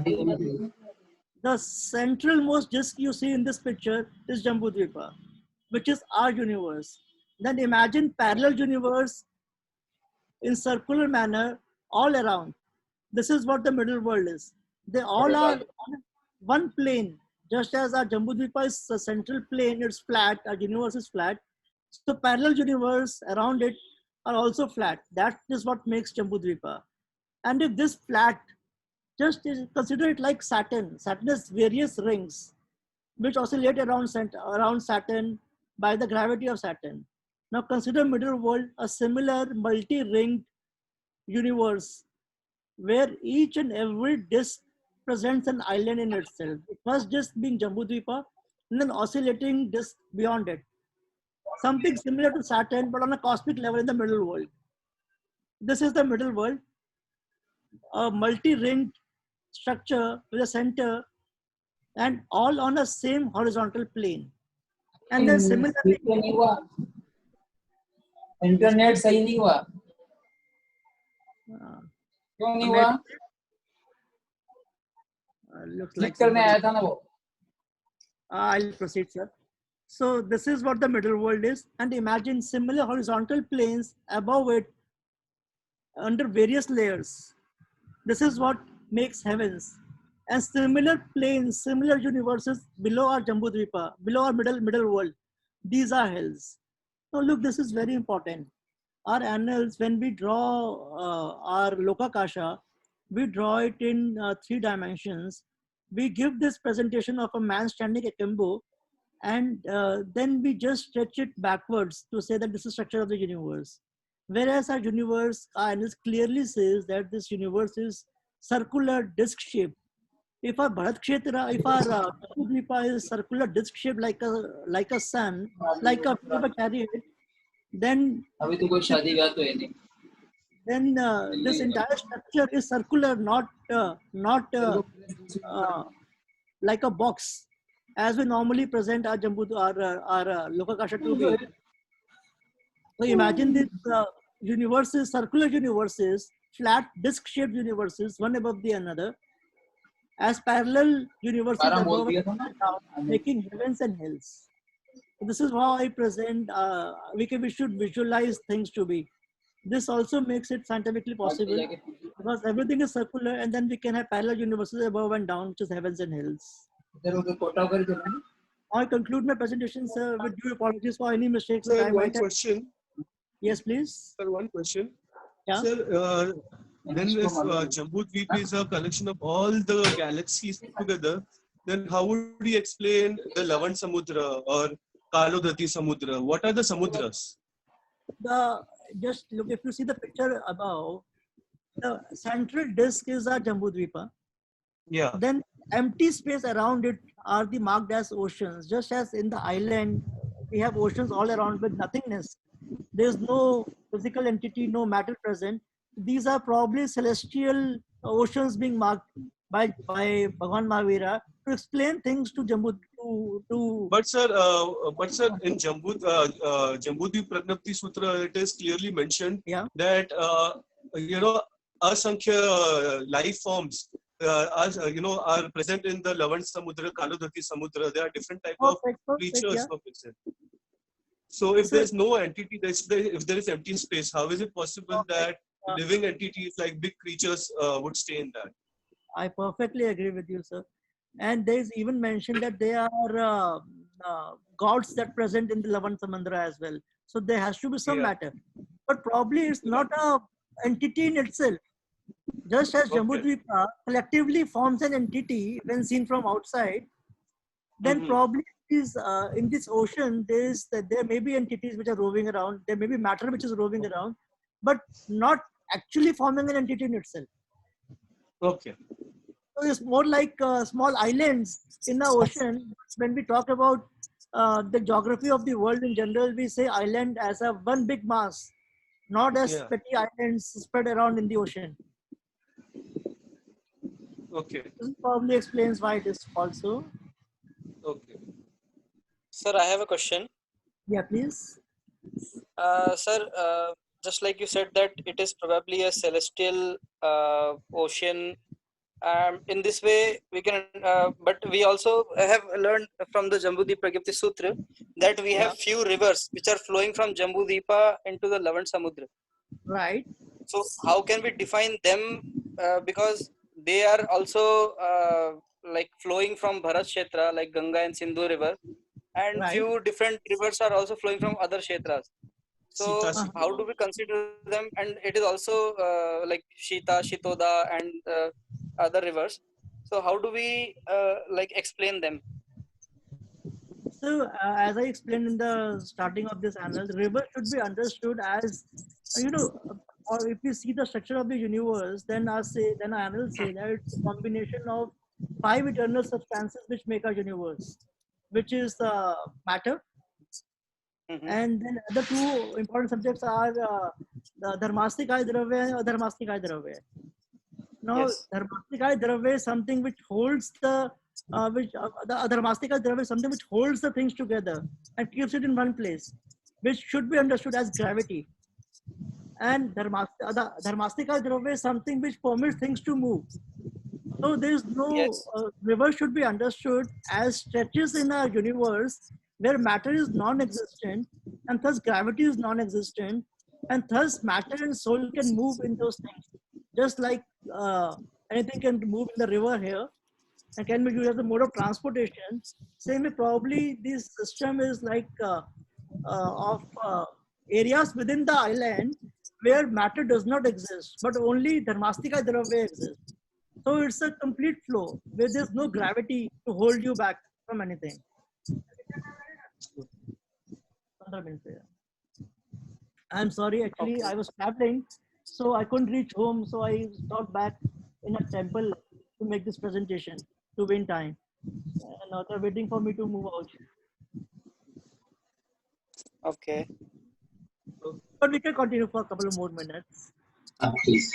The centralmost disk you see in this picture is Jambudvipa, which is our universe. Then imagine parallel universe in circular manner all around. This is what the middle world is. They all are on one plane, just as our Jambudvipa is a central plane, it's flat, our universe is flat. So parallel universe around it are also flat. That is what makes Jambudvipa. And if this flat Just consider it like Saturn. Saturn has various rings which oscillate around Saturn by the gravity of Saturn. Now consider middle world, a similar multi-ringed universe where each and every disk presents an island in itself. The first disk being Jambudvipa, and then oscillating disk beyond it. Something similar to Saturn, but on a cosmic level in the middle world. This is the middle world, a multi-ringed structure with a center, and all on a same horizontal plane. And then similarly, internet सही नहीं हुआ क्यों नहीं हुआ looks click like करने आया somebody- था ना वो I'll proceed, sir. So this is what the middle world is, and imagine similar horizontal planes above it under various layers. This is what makes heavens, and similar planes, similar universes below our Jambudvipa, below our middle world. These are hells. Now look, this is very important. Our annals, when we draw our Lokakasha, we draw it in 3 dimensions. We give this presentation of a man standing akimbo, and then we just stretch it backwards to say that this is structure of the universe. Whereas our universe, our annals clearly says that this universe is circular disc shaped. If our Bharat Kshetra, if our Jambudvipa is circular disc shaped like a sun, like a chariot, then अभी तो कोई शादी ब्याह तो है नहीं then this entire structure is circular, not like a box, as we normally present our Lokakasha to be. So imagine this universes, circular universes, flat disc-shaped universes, one above the another, as parallel universes बारह बोल above दिया and था ना down, making heavens and hells. So this is how I present. We should visualize things to be. This also makes it scientifically possible because everything is circular, and then we can have parallel universes above and down, which is heavens and hells. इधर उधर कोटा कर देना I conclude my presentation, sir, with due apologies for any mistakes that Sir, I one might have. question. Yes, please. Sir, one question. Yeah. Sir, then if Jambudvipa is a collection of all the galaxies together, then how would we explain the Lavan Samudra or Kalodati Samudra? What are the Samudras? Just look, if you see the picture above, the central disk is our Jambudvipa. Yeah. Then empty space around it are the marked as oceans. Just as in the island, we have oceans all around with nothingness. There's no physical entity, no matter present. These are probably celestial oceans being marked by Bhagwan Mahavira to explain things to Jambud to. But sir, in Jambudvip Pragnapti Sutra, it is clearly mentioned that asankhya life forms are present in the Lavan Samudra, Kalodati Samudra. There are different types of creatures. So if there is no entity, if there is empty space, how is it possible that living entities like big creatures would stay in that? I perfectly agree with you, sir. And there is even mentioned that there are gods that present in the Lavan Samudra as well. So there has to be some matter. But probably it's not a entity in itself. Just as Jambudvipa collectively forms an entity when seen from outside, then probably is in this ocean there may be entities which are roving around. There may be matter which is roving around, but not actually forming an entity in itself. Okay. So it's more like small islands in the ocean. When we talk about the geography of the world in general, we say island as a one big mass, not as petty islands spread around in the ocean. Okay. This probably explains why it is also. Okay. Sir, I have a question. Yeah, please. Sir, just like you said that it is probably a celestial ocean. In this way, we can, but we also have learned from the Jambudvipa Pragnapti Sutra that we have few rivers which are flowing from Jambudvipa into the Lavan Samudra. Right. So how can we define them? Because they are also like flowing from Bharat Kshetra, like Ganga and Sindhu river, and few different rivers are also flowing from other Kshetras. So how do we consider them? And it is also like Shita, Shitoda, and other rivers. So how do we like explain them? So, as I explained in the starting of this annal, the river should be understood as, or if you see the structure of the universe, then I will say that it's a combination of 5 eternal substances which make our universe, which is matter, and then the 2 important subjects are the Dharmastikaya Dravya and Adharmastikaya Dravya. Now, Yes. Dharmastikaya Dravya is something which holds the the Adharmastikaya Dravya is something which holds the things together and keeps it in one place, which should be understood as gravity. And Dharmastikaya Dravya is something which permits things to move. So there is no Yes. river should be understood as stretches in our universe where matter is non-existent and thus gravity is non-existent, and thus matter and soul can move in those things. Just like anything can move in the river here and can be used as a mode of transportation. Same way, probably this system is like of areas within the island where matter does not exist, but only Dharmastika Dravya exists. So it's a complete flow where there's no gravity to hold you back from anything. I'm sorry, actually, I was traveling, so I couldn't reach home. So I stopped back in a temple to make this presentation to win time. And now they're waiting for me to move out. Okay. But we can continue for a couple of more minutes. Yes.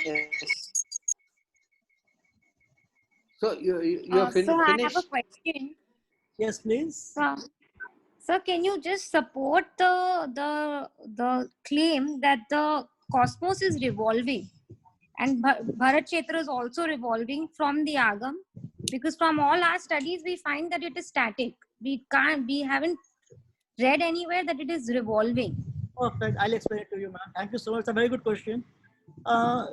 So you are So I have a finished? question. Yes, please. Sir, can you just support the claim that the cosmos is revolving and Bharat Kshetra is also revolving from the Agam? Because from all our studies, we find that it is static. We haven't read anywhere that it is revolving. Perfect. I'll explain it to you, ma'am. Thank you so much. It's a very good question. Our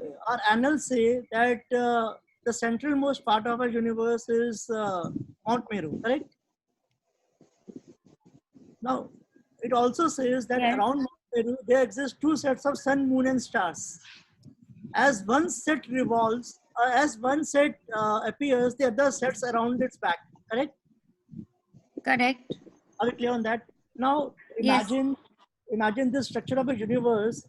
annals say that the centralmost part of our universe is Mount Meru, correct? Now, it also says that around Mount Meru, there exist 2 sets of sun, moon, and stars. As one set revolves, as one set appears, the other sets around its back, correct? Correct. Are we clear on that? Now, imagine the structure of a universe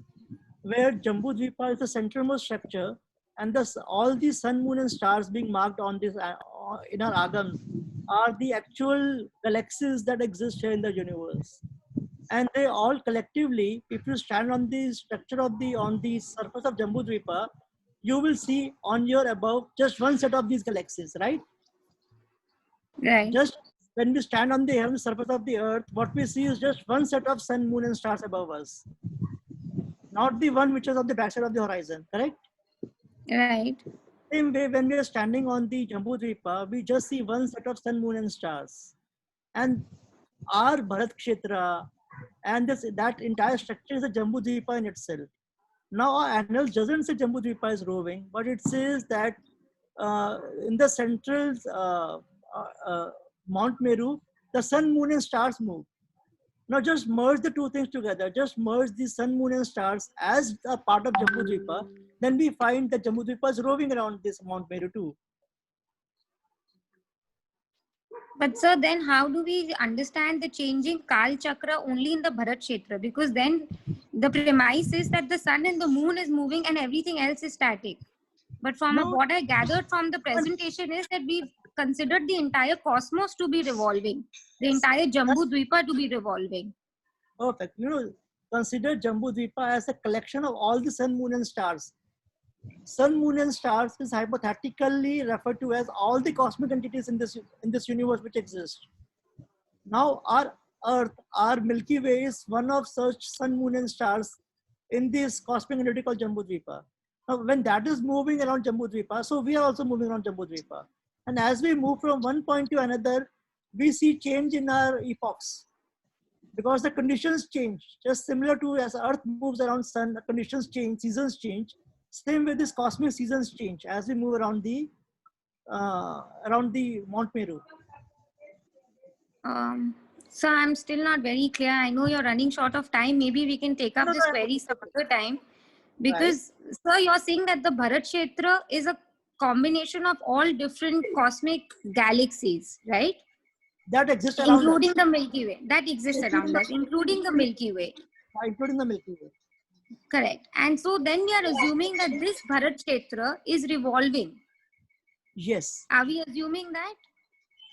where Jambu Dvipa is the centralmost structure, and thus all the sun, moon, and stars being marked on this in our agams are the actual galaxies that exist here in the universe. And they all collectively, if you stand on the structure of on the surface of Jambu Dvipa, you will see on your above just one set of these galaxies, right? Right. Just when we stand on the surface of the earth, what we see is just one set of sun, moon, and stars above us. Not the one which is on the backside of the horizon, correct? Right. Same way, when we are standing on the Jambu Dvipa, we just see one set of sun, moon, and stars. And our Bharat Kshetra and that entire structure is a Jambu Dvipa in itself. Now, our annals doesn't say Jambu Dvipa is roving, but it says that in the central Mount Meru, the sun, moon, and stars move. Now just merge the 2 things together. Just merge the sun, moon, and stars as a part of Jambu Dvipa. Then we find that Jambu Dvipa is roving around this Mount Meru too. But sir, then how do we understand the changing Kal Chakra only in the Bharat Kshetra? Because then the premise is that the sun and the moon is moving and everything else is static. But from what I gathered from the presentation is that we've considered the entire cosmos to be revolving, the entire Jambu Dvipa to be revolving. Perfect. Consider Jambu Dvipa as a collection of all the sun, moon, and stars. Sun, moon, and stars is hypothetically referred to as all the cosmic entities in this universe which exist. Now, our Earth, our Milky Way is one of such sun, moon, and stars in this cosmic entity called Jambu Dvipa. Now, when that is moving around Jambu Dvipa, so we are also moving around Jambu Dvipa. And as we move from one point to another, we see change in our epochs because the conditions change. Just similar to as Earth moves around Sun, the conditions change, seasons change. Same way, this cosmic seasons change as we move around the Mount Meru. So I'm still not very clear. I know you're running short of time. Maybe we can take up this query some other time. Because, sir, you're saying that the Bharat Kshetra is a combination of all different cosmic galaxies, right? That exists around us. Including the Milky Way. That exists around us, including the Milky Way. Including the Milky Way. Correct. And so then we are assuming that this Bharat Kshetra is revolving. Yes. Are we assuming that?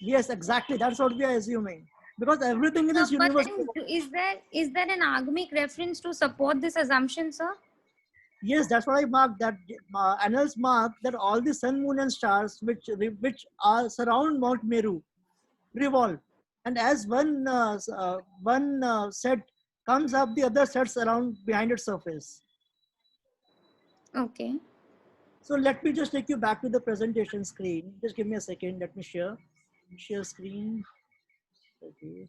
Yes, exactly. That's what we are assuming. Because everything in No, this but universe. then is there an agamic reference to support this assumption, sir? Yes, that's what I marked. That annals mark that all the sun, moon, and stars which are surround Mount Meru revolve, and as one set comes up, the other sets around behind its surface. Okay. So let me just take you back to the presentation screen. Just give me a second. Let me share screen. Okay.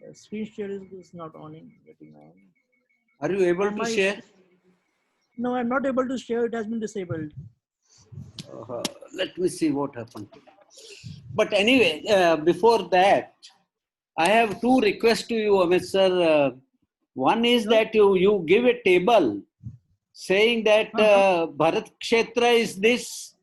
The screen share is not getting on. Are you able to share? No, I'm not able to share. It has been disabled. Let me see what happened. But anyway, before that, I have two requests to you, Amit sir. One is that you give a table saying that Bharat Kshetra is this,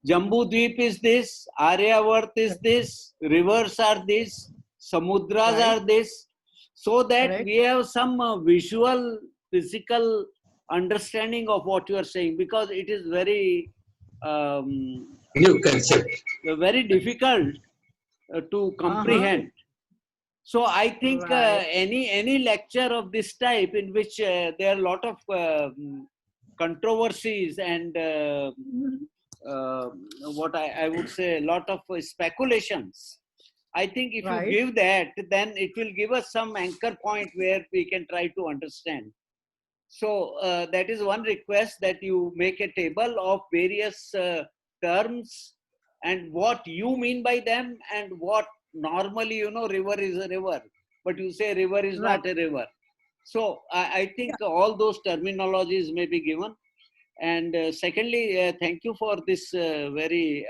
Jambu Dweep is this, Aryavart is this, rivers are this, Samudras are this, so that we have some visual, physical understanding of what you are saying, because it is very new concept, very difficult to comprehend. So I think any lecture of this type in which there are a lot of controversies and what I would say a lot of speculations, I think if you give that, then it will give us some anchor point where we can try to understand. So that is one request, that you make a table of various terms and what you mean by them, and what normally, river is a river, but you say river is not a river. So I think all those terminologies may be given. And secondly, thank you for this very,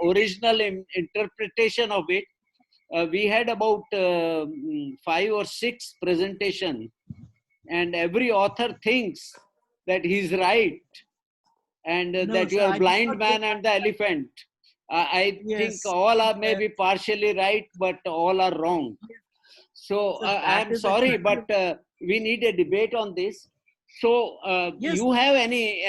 original interpretation of it. We had about 5 or 6 presentations, and every author thinks that he's right, and that you are blind man and the elephant. I think all are maybe partially right, but all are wrong. So I am sorry, but we need a debate on this. So you have any,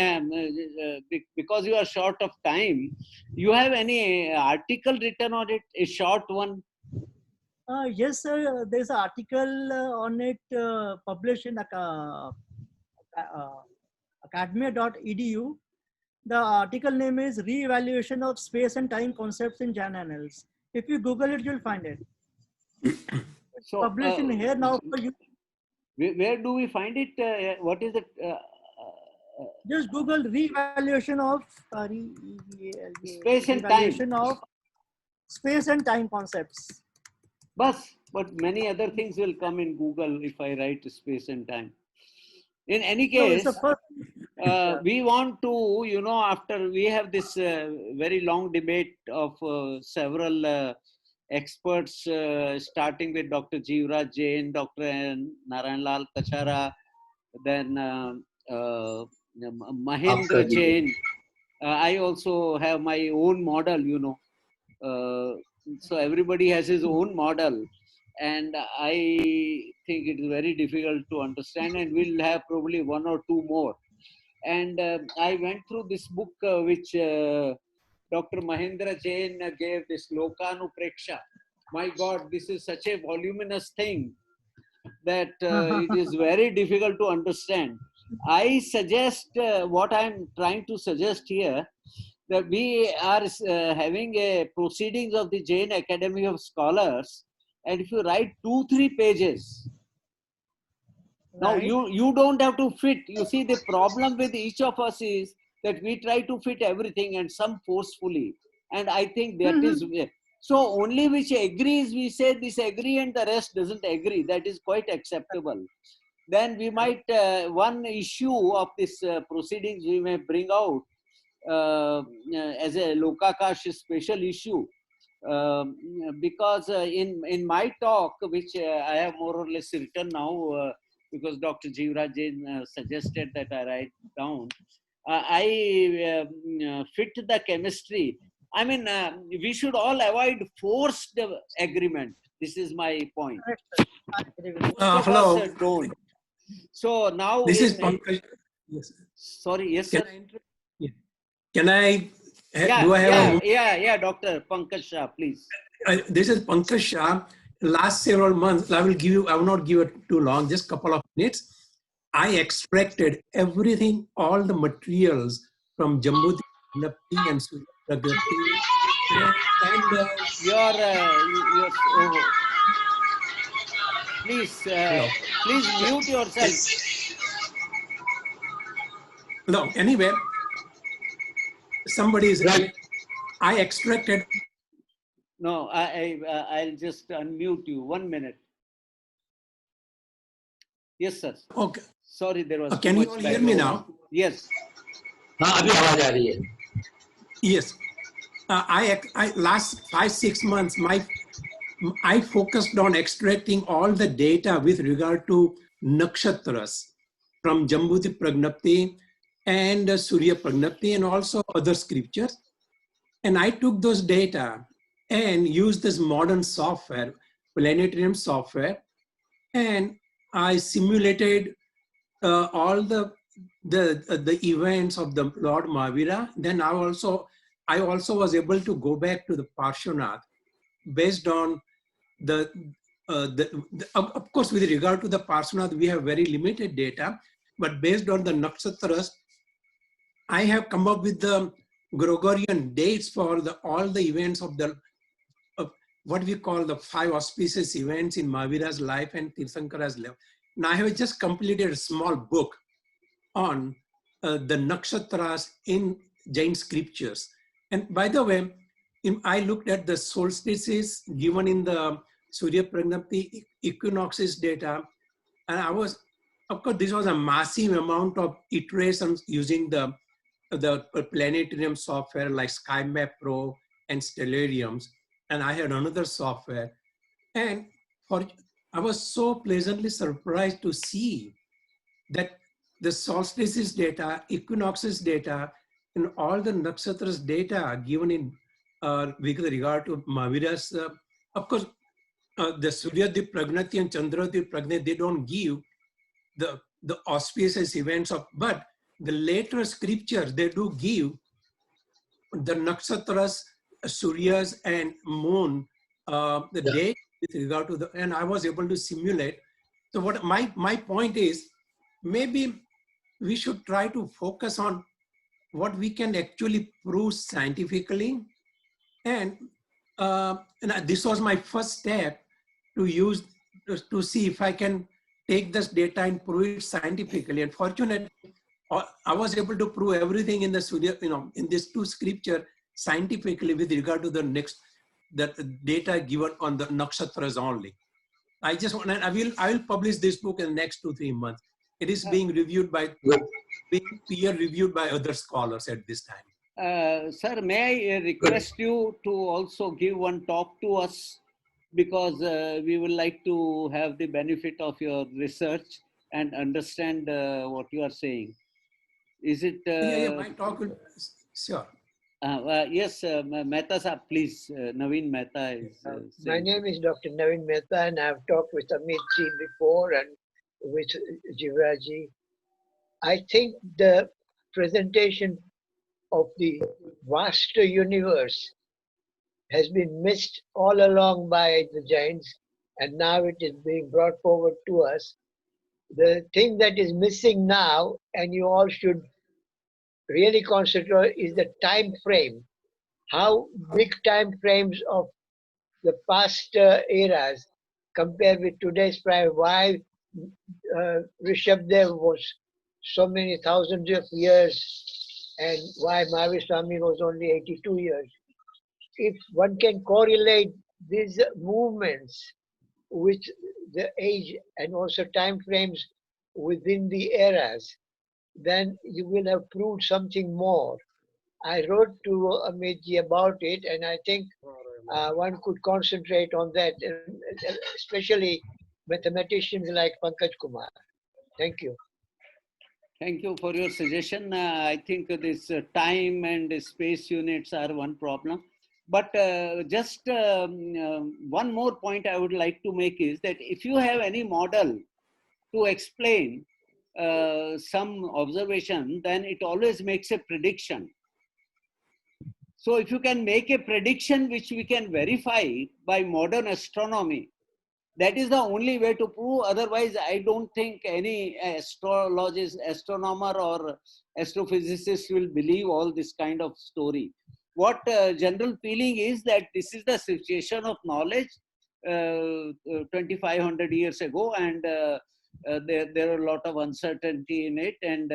because you are short of time, you have any article written on it, a short one? Yes, sir. There's an article on it published in academia.edu. The article name is Re-Evaluation of Space and Time Concepts in Jain Annals. If you Google it, you'll find it. It's so, published in here now for you. Where do we find it? What is it? Just Google Re-Evaluation of Space and Time. Of Space and Time Concepts. But many other things will come in Google if I write space and time. In any case, we want to, after we have this very long debate of several experts, starting with Dr. Jeevraj Jain, Dr. Narayan Lal Kachara, then Mahendra Jain. I also have my own model, so everybody has his own model, and I think it is very difficult to understand, and we'll have probably 1 or 2 more. And I went through this book which Dr. Mahendra Jain gave, this Lokanupreksha. My God, this is such a voluminous thing that it is very difficult to understand. I suggest, what I'm trying to suggest here, that we are having a proceedings of the Jain Academy of Scholars, and if you write 2-3 pages, now you don't have to fit. You see, the problem with each of us is that we try to fit everything, and some forcefully, and I think that is so. Only which agrees, we say this agree, and the rest doesn't agree. That is quite acceptable. Then we might one issue of this proceedings we may bring out as a Lokakash special issue, because in my talk, which I have more or less written now, because Dr. Jivraj Jain suggested that I write down. I fit the chemistry. I mean, we should all avoid forced agreement. This is my point. Most of hello. us don't. So now This is Pankaj. Yes. Sorry, yes, Can sir. Yeah. Can I? Yeah, Do I have yeah, Dr. Pankaj Shah, please. This is Pankaj Shah. Last several months, I will not give it too long, just couple of minutes. I extracted everything, all the materials from Jambudip Pragnapti and Surya Pragnapti. And please mute yourself. No, anyway, somebody is right. I extracted. No, I'll just unmute you. 1 minute. Yes, sir. Okay. Sorry, there was. Can you all hear me now? Yes. Yes. I last 5-6 months, I focused on extracting all the data with regard to nakshatras from Jambudip Pragnapti and Surya Pragnapti and also other scriptures. And I took those data and used this modern software, planetarium software, and I simulated all the events of the Lord Mahavira. Then I also was able to go back to the Parshvanath based on of course, with regard to the Parshvanath, we have very limited data, but based on the nakshatras, I have come up with the Gregorian dates for all the events of what we call the 5 auspicious events in Mahavira's life and Tirthankara's life. Now I have just completed a small book on the nakshatras in Jain scriptures. And by the way, I looked at the solstices given in the Surya Pragnapti equinoxes data, and of course, this was a massive amount of iterations using the planetarium software like SkyMap Pro and Stellariums, and I had another software. And I was so pleasantly surprised to see that the solstices data, equinoxes data, and all the nakshatras data given in with regard to Mahavira's, of course, the Suryadip Pragnati and Chandradip Pragnati, they don't give the auspicious events but the later scriptures, they do give the nakshatras, Suryas and moon, the date with regard to and I was able to simulate. So what my point is, maybe we should try to focus on what we can actually prove scientifically. And this was my first step to see if I can take this data and prove it scientifically. And fortunately, I was able to prove everything in the Surya, in these 2 scripture scientifically with regard to the data given on the nakshatras only. I will publish this book in the next 2-3 months. It is being reviewed being peer reviewed by other scholars at this time. Sir, may I request you to also give one talk to us, because we would like to have the benefit of your research and understand what you are saying. Is it? My talk will, sure. Yes, Mehta sir, please. Naveen Mehta is. My name is Dr. Naveen Mehta, and I've talked with Amit ji before and with Jivraj. I think the presentation of the vast universe has been missed all along by the Jains, and now it is being brought forward to us. The thing that is missing now, and you all should really concentrate, is the time frame. How big time frames of the past eras compare with today's prime. Why Rishabdev was so many thousands of years, and why Mahavir Swami was only 82 years. If one can correlate these movements with the age and also time frames within the eras, then you will have proved something more. I wrote to Amitji about it, and I think one could concentrate on that, especially mathematicians like Pankaj Kumar. Thank you. Thank you for your suggestion. I think this time and space units are one problem. But just one more point I would like to make is that if you have any model to explain some observation, then it always makes a prediction. So if you can make a prediction which we can verify by modern astronomy, that is the only way to prove. Otherwise, I don't think any astrologist, astronomer or astrophysicist will believe all this kind of story. What general feeling is that this is the situation of knowledge 2,500 years ago, and there are a lot of uncertainty in it, and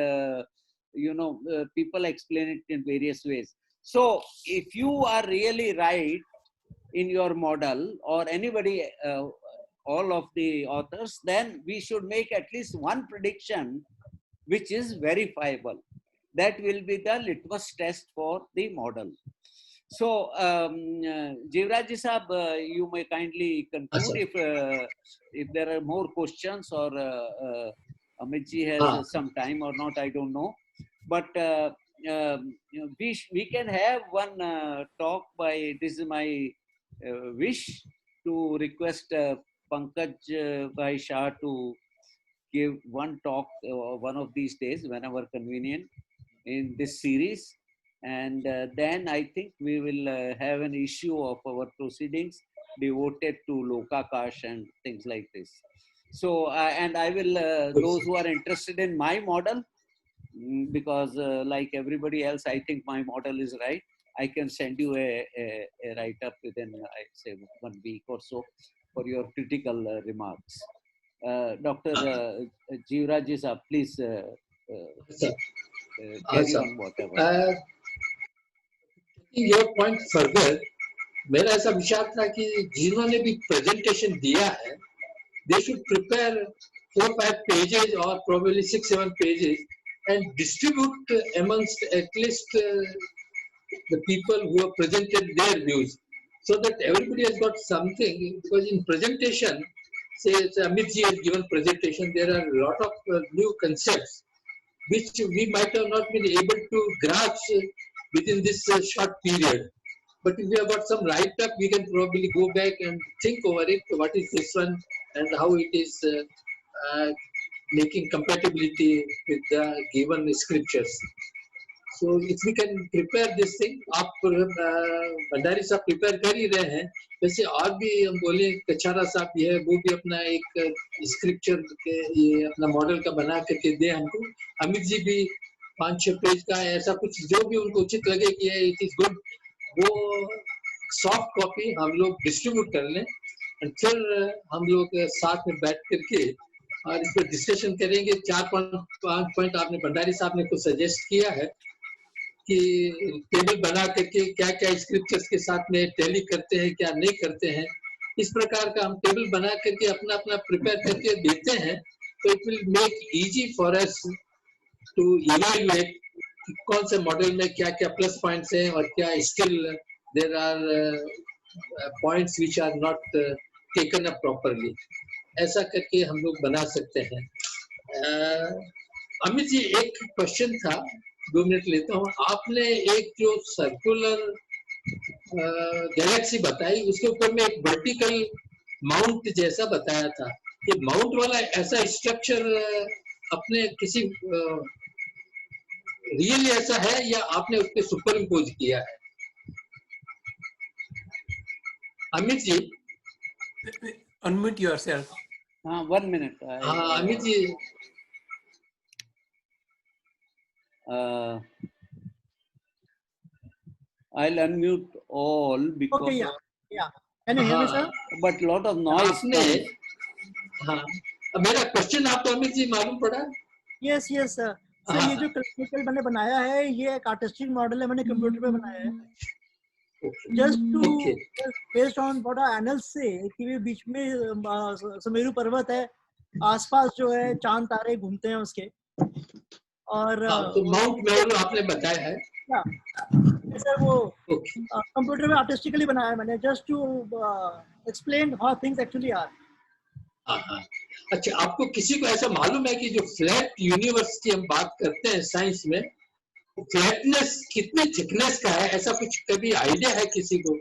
people explain it in various ways. So if you are really right in your model, or anybody, all of the authors, then we should make at least one prediction which is verifiable. That will be the litmus test for the model. So, Jivraj Sahab, you may kindly conclude if there are more questions, or Amit ji has some time or not, I don't know. But we can have one talk by, this is my wish, to request Pankaj Bhai Shah to give one talk one of these days, whenever convenient, in this series. And then I think we will have an issue of our proceedings devoted to Lokakash and things like this. So, and I will, those who are interested in my model, because like everybody else, I think my model is right, I can send you a write-up within, I say, 1 week or so for your critical remarks. Dr. Jivraj Sahab, please carry on whatever. Your point further, मेरा ऐसा विचार था कि जिन्होंने भी presentation दिया है, they should prepare 4-5 pages or probably 6-7 pages and distribute amongst at least the people who have presented their views, so that everybody has got something. Because in presentation, say Amit ji has given presentation, there are a lot of new concepts which we might have not been able to grasp within this short period. But if we have got some write-up, we can probably go back and think over it. What is this one and how it is making compatibility with the given scriptures. So if we can prepare this thing, आप भंडारी साहब prepare कर ही रहे हैं, वैसे और भी हम बोले कछारा साहब भी है, वो भी अपना एक स्क्रिप्चर के ये अपना मॉडल का बना करके दे हमको, अमित जी भी 5-6 पेज का ऐसा कुछ जो भी उनको उचित लगे कि इट इज गुड, वो सॉफ्ट कॉपी हम लोग डिस्ट्रीब्यूट कर लें और फिर हम लोग साथ में बैठ करके और इस पर डिस्कशन करेंगे। 4-5 पॉइंट आपने भंडारी साहब ने कुछ सजेस्ट किया है कि टेबल बना करके क्या क्या स्क्रिप्चर्स के साथ में टैली करते हैं, क्या नहीं करते हैं, इस प्रकार का हम टेबल बना करके अपना अपना प्रिपेयर करके देते हैं, तो it will make easy for us to evaluate कौन से मॉडल में क्या क्या प्लस पॉइंट्स हैं और क्या still there are points which are not taken up properly. ऐसा करके हम लोग बना सकते हैं। अमित जी, एक क्वेश्चन था, 2 मिनट लेता हूँ। आपने एक जो सर्कुलर गैलेक्सी बताई, उसके ऊपर में एक वर्टिकल माउंट जैसा बताया था। ये माउंट वाला ऐसा स्ट्रक्चर अपने किसी रियली ऐसा है या आपने उस पर सुपर इम्पोज किया है? Amit ji, unmute yourself. 1 minute. हाँ Amit ji, I'll unmute all because Okay, yeah. Can you hear me, sir? But lot of noise. आपने, हाँ, मेरा क्वेश्चन आपको अमित जी मालूम पड़ा? Yes, sir. सर, ये जो क्लासिकल मैंने बनाया है, ये एक आर्टिस्टिक मॉडल है, मैंने कंप्यूटर पे बनाया है। Just to based on what our analyst से कि बीच में सुमेरु पर्वत है, आसपास जो है चांद तारे घूमते हैं उसके, और तो माउंट मेरू आपने बताया है। सर वो कंप्यूटर में आर्टिस्टिकली बनाया है मैंने, just to explain how things actually are. हाँ हाँ। अच्छा, आपको किसी को ऐसा मालूम है कि जो फ्लैट यूनिवर्स की हम बात करते हैं साइंस में, फ्लैटनेस कितने थिकनेस का है, ऐसा कुछ कभी आइडिया है किसी को?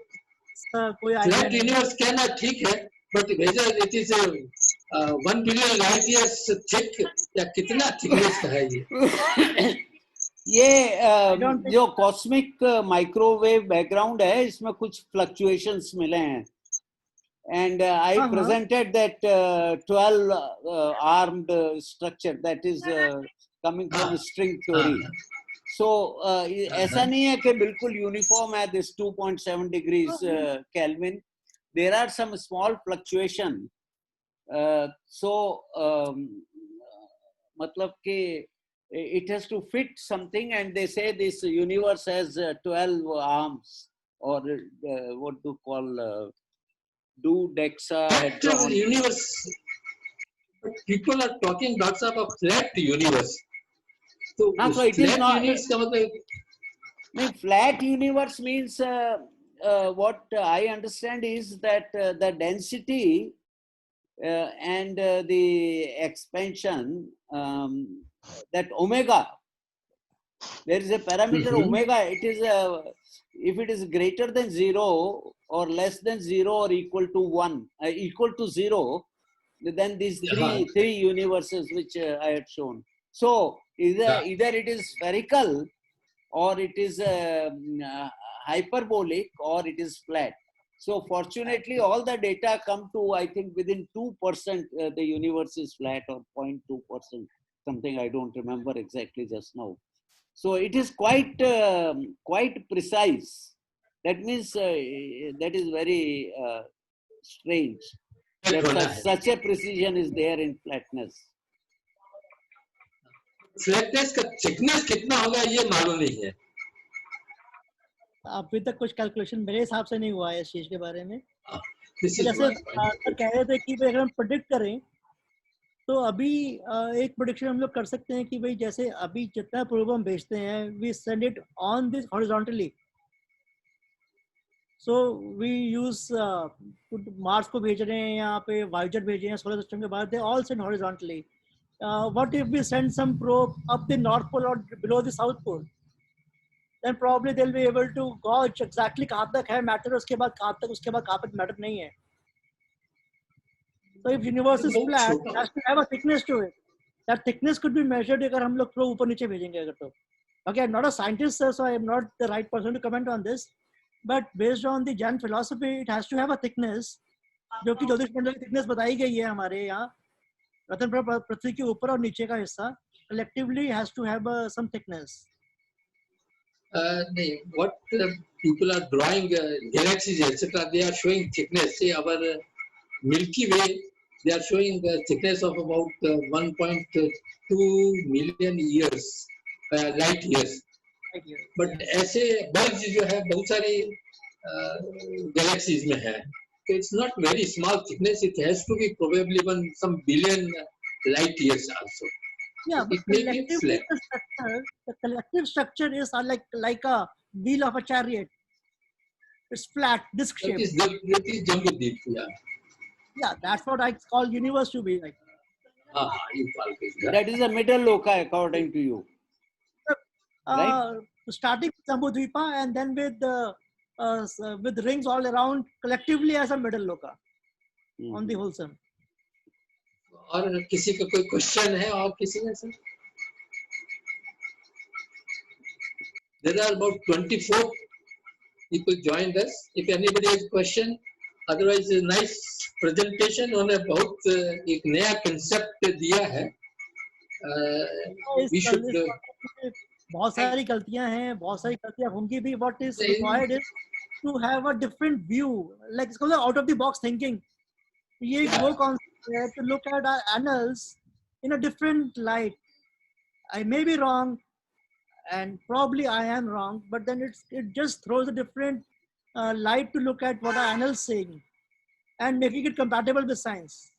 कोई आइडिया फ्लैट नहीं। यूनिवर्स कहना ठीक है, but whether it is 1 billion light years thick या कितना थिकनेस का है ये? ये जो कॉस्मिक माइक्रोवेव बैकग्राउंड है, इसमें कुछ फ्लक्चुएशंस मिले हैं. And I presented that 12 armed structure that is coming from string theory. So ऐसा नहीं है कि बिल्कुल यूनिफॉर्म है this 2.7 degrees Kelvin. There are some small fluctuation. So मतलब कि it has to fit something, and they say this universe has 12 arms, or what do you call Flat universe. But people are talking, Dr. Saab, of flat universe. So, so it is not. Universe का मतलब, flat universe means what I understand is that the density and the expansion, that omega, there is a parameter omega. It is if it is greater than 0 or less than 0 or equal to 1, equal to 0, then these three universes which I had shown. So either it is spherical, or it is hyperbolic, or it is flat. So fortunately, all the data come to, I think, within 2% the universe is flat, or 0.2%, something I don't remember exactly just now. So it is quite precise. That means that is very strange that such a precision is there in flatness. Flatness का thickness कितना होगा ये मालूम नहीं है. अभी तक कुछ कैलकुलेशन मेरे हिसाब से नहीं हुआ है इस चीज के बारे में. जैसे सर कह रहे थे कि अगर हम प्रेडिक्ट करें तो अभी एक प्रेडिक्शन हम लोग कर सकते हैं कि भाई जैसे अभी जितना प्रोब हम भेजते हैं we send it on this horizontally. So we use Mars को भेज रहे हैं, यहाँ पे वाइजर भेजे हैं सोलर सिस्टम के बाद, they all send horizontally. What if we send some probe up the north pole और below the south pole, then probably they'll be able to gauge exactly कहाँ तक है मैटर, उसके बाद कहाँ तक, उसके बाद कहाँ तक मैटर नहीं है. So if universe is flat, it has to have a thickness to it. That thickness could be measured अगर हम लोग probe ऊपर नीचे भेजेंगे अगर तो. Okay, I'm not a scientist, sir, so I'm not the right person to comment on this. But based on the Jain philosophy, it has to have a thickness, जो कि ज्योतिष मंडल की thickness बताई गई है हमारे यहाँ. रत्न पृथ्वी के ऊपर और नीचे का हिस्सा collectively has to have some thickness. What people are drawing galaxies, etc., they are showing thickness. Say our Milky Way, they are showing the thickness of about 1.2 million years, light years. But ऐसे bulbs जो है बहुत सारी galaxies में है. So it's not very small thickness. It has to be probably some billion light years also. Yeah, but the collective structure is like a wheel of a chariot. It's flat, disc shaped. That is Jambudvip, yeah. Yeah, that's what I call universe to be like. That is the middle loci according to you. Right? Starting with Jambudvipa and then with rings all around, collectively as a middle loci on the whole sun. और किसी का कोई question है और किसी में sir? There are about 24 people joined us. If anybody has question, otherwise a nice presentation उन्होंने बहुत एक नया concept दिया है. We should. बहुत सारी गलतियां हैं, बहुत सारी गलतियां होंगी भी. What is required is to have a different view, like it's called out of the box thinking. ये वो concept है to look at our annals in a different light. I may be wrong, and probably I am wrong, but then it just throws a different light to look at what our annals saying and making it compatible with science.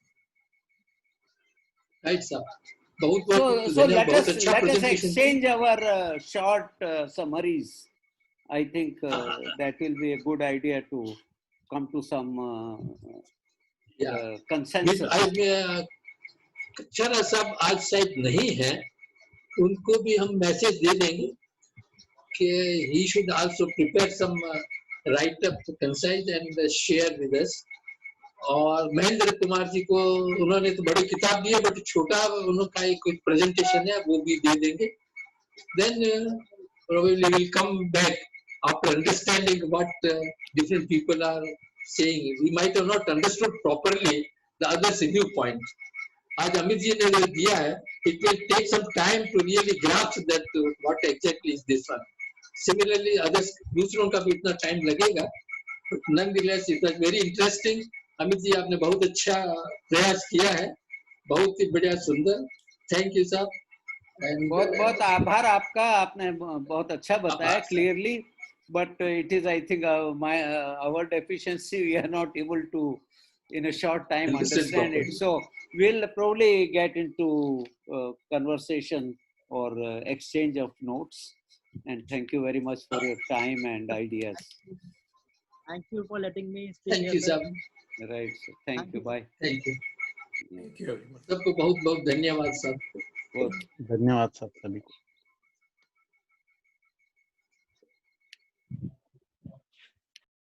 Right, sir. So let us exchange our short summaries. I think that will be a good idea to come to some consensus. कचरा सब आज शायद नहीं है, उनको भी हम message दे देंगे कि he should also prepare some write up concise and share with us. और महेंद्र कुमार जी को उन्होंने तो बड़ी किताब दी है, बट छोटा उनका एक प्रेजेंटेशन है, वो भी दे देंगे. Then probably we'll come back after understanding what different people are saying. We might have not understood properly the other's viewpoint. आज अमित जी ने जो दिया है, it will take some time to really grasp that what exactly is this one. Similarly, others दूसरों का भी इतना time लगेगा. But nonetheless, it was very interesting. Amit ji आपने बहुत अच्छा प्रयास किया है, बहुत ही बढ़िया सुंदर. Thank you sir. बहुत बहुत आभार आपका, आपने बहुत अच्छा बताया clearly, but it is I think our deficiency, we are not able to in a short time understand it. So we'll probably get into conversation or exchange of notes. And thank you very much for your time and ideas. Thank you for letting me speak. Thank you, sir. Right. So thank you. Bye. Thank you. Thank you. सबको बहुत बहुत धन्यवाद sir. धन्यवाद sir सभी को.